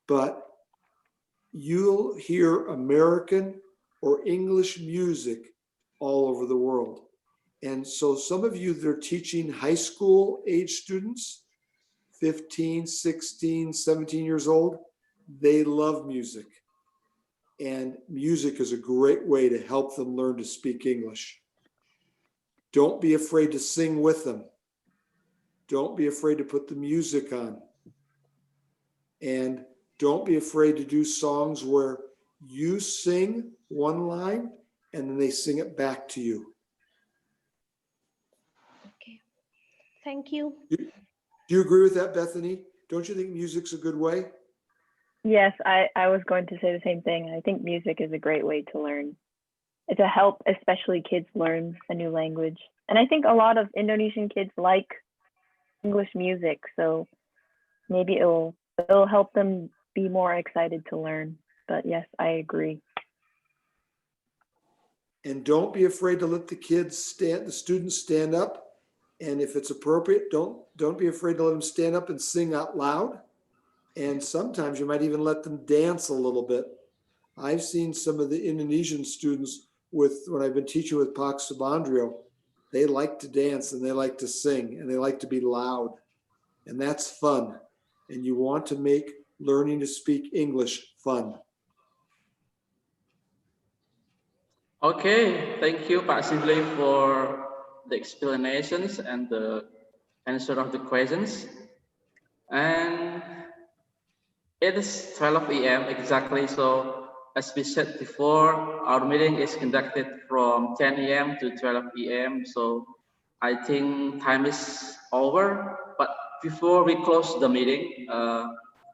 But you'll hear American or English music all over the world. And so some of you that are teaching high school age students, 15, 16, 17 years old, they love music. And music is a great way to help them learn to speak English. Don't be afraid to sing with them. Don't be afraid to put the music on. And don't be afraid to do songs where you sing one line and then they sing it back to you. Okay. Thank you. Do you agree with that, Bethany? Don't you think music's a good way? Yes, I was going to say the same thing. I think music is a great way to learn. It's a help, especially kids learn a new language. And I think a lot of Indonesian kids like English music, so maybe it'll help them be more excited to learn. But yes, I agree. And don't be afraid to let the students stand up. And if it's appropriate, don't be afraid to let them stand up and sing out loud. And sometimes you might even let them dance a little bit. I've seen some of the Indonesian students when I've been teaching with Pak Subandriyo, they like to dance and they like to sing and they like to be loud. And that's fun. And you want to make learning to speak English fun. Okay, thank you, Pak Sibley, for the explanations and the answer of the questions. And it is 12 a.m. exactly, so as we said before, our meeting is conducted from 10 a.m. to 12 p.m. So I think time is over. But before we close the meeting,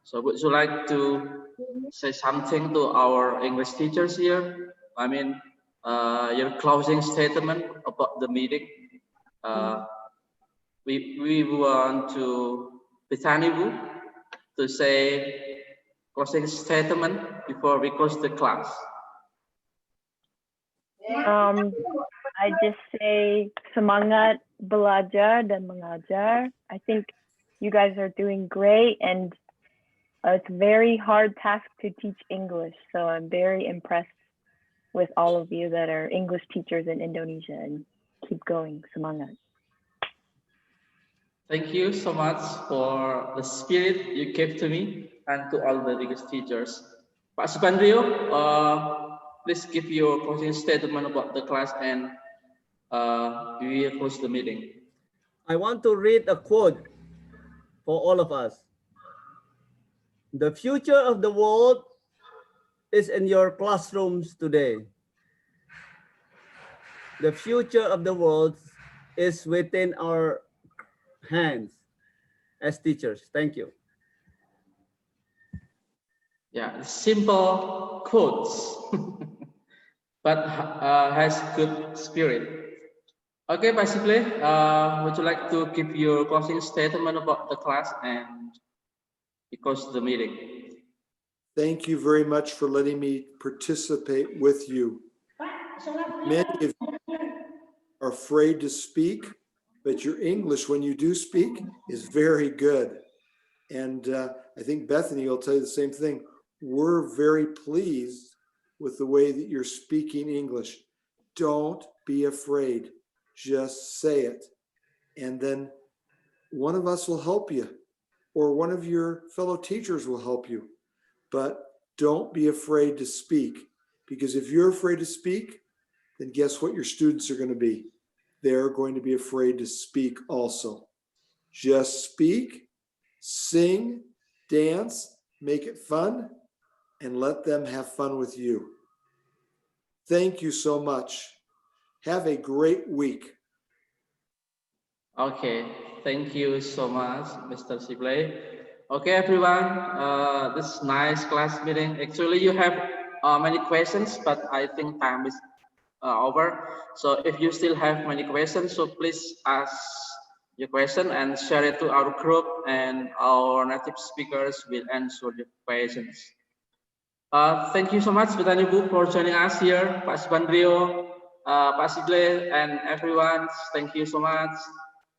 so would you like to say something to our English teachers here? I mean, your closing statement about the meeting. We want to Bethany Wu to say closing statement before we close the class. I just say semangat belajar dan mengajar. I think you guys are doing great, and it's a very hard task to teach English. So I'm very impressed with all of you that are English teachers in Indonesia, and keep going, semangat. Thank you so much for the spirit you gave to me and to all the English teachers. Pak Subandriyo, please give your closing statement about the class and we will close the meeting. I want to read a quote for all of us. The future of the world is in your classrooms today. The future of the world is within our hands as teachers. Thank you. Yeah, simple quotes, but has good spirit. Okay, Pak Sibley, would you like to give your closing statement about the class and because the meeting? Thank you very much for letting me participate with you. Many of you are afraid to speak, but your English, when you do speak, is very good. And I think Bethany will tell you the same thing. We're very pleased with the way that you're speaking English. Don't be afraid. Just say it. And then one of us will help you, or one of your fellow teachers will help you. But don't be afraid to speak, because if you're afraid to speak, then guess what your students are going to be? They're going to be afraid to speak also. Just speak, sing, dance, make it fun, and let them have fun with you. Thank you so much. Have a great week. Okay, thank you so much, Mr. Sibley. Okay, everyone, this nice class meeting. Actually, you have many questions, but I think time is over. So if you still have many questions, so please ask your question and share it to our group, and our native speakers will answer the questions. Thank you so much, Bethany Wu, for joining us here, Pak Subandriyo, Pak Sibley, and everyone. Thank you so much.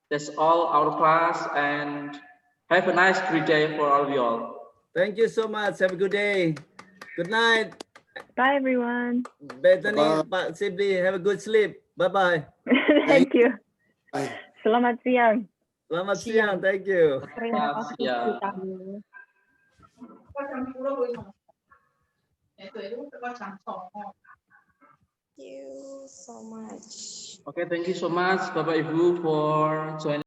That's all our class, and have a nice great day for all of you all. Thank you so much. Have a good day. Good night. Bye, everyone. Bethany, Bye-bye. Pak Sibley, have a good sleep. Bye-bye. Thank you. Bye. Selamat siang. Selamat siang. Thank you. Terima kasih Yeah. kamu. Thank you so much. Okay, thank you so much, Bapak Ibu, for joining.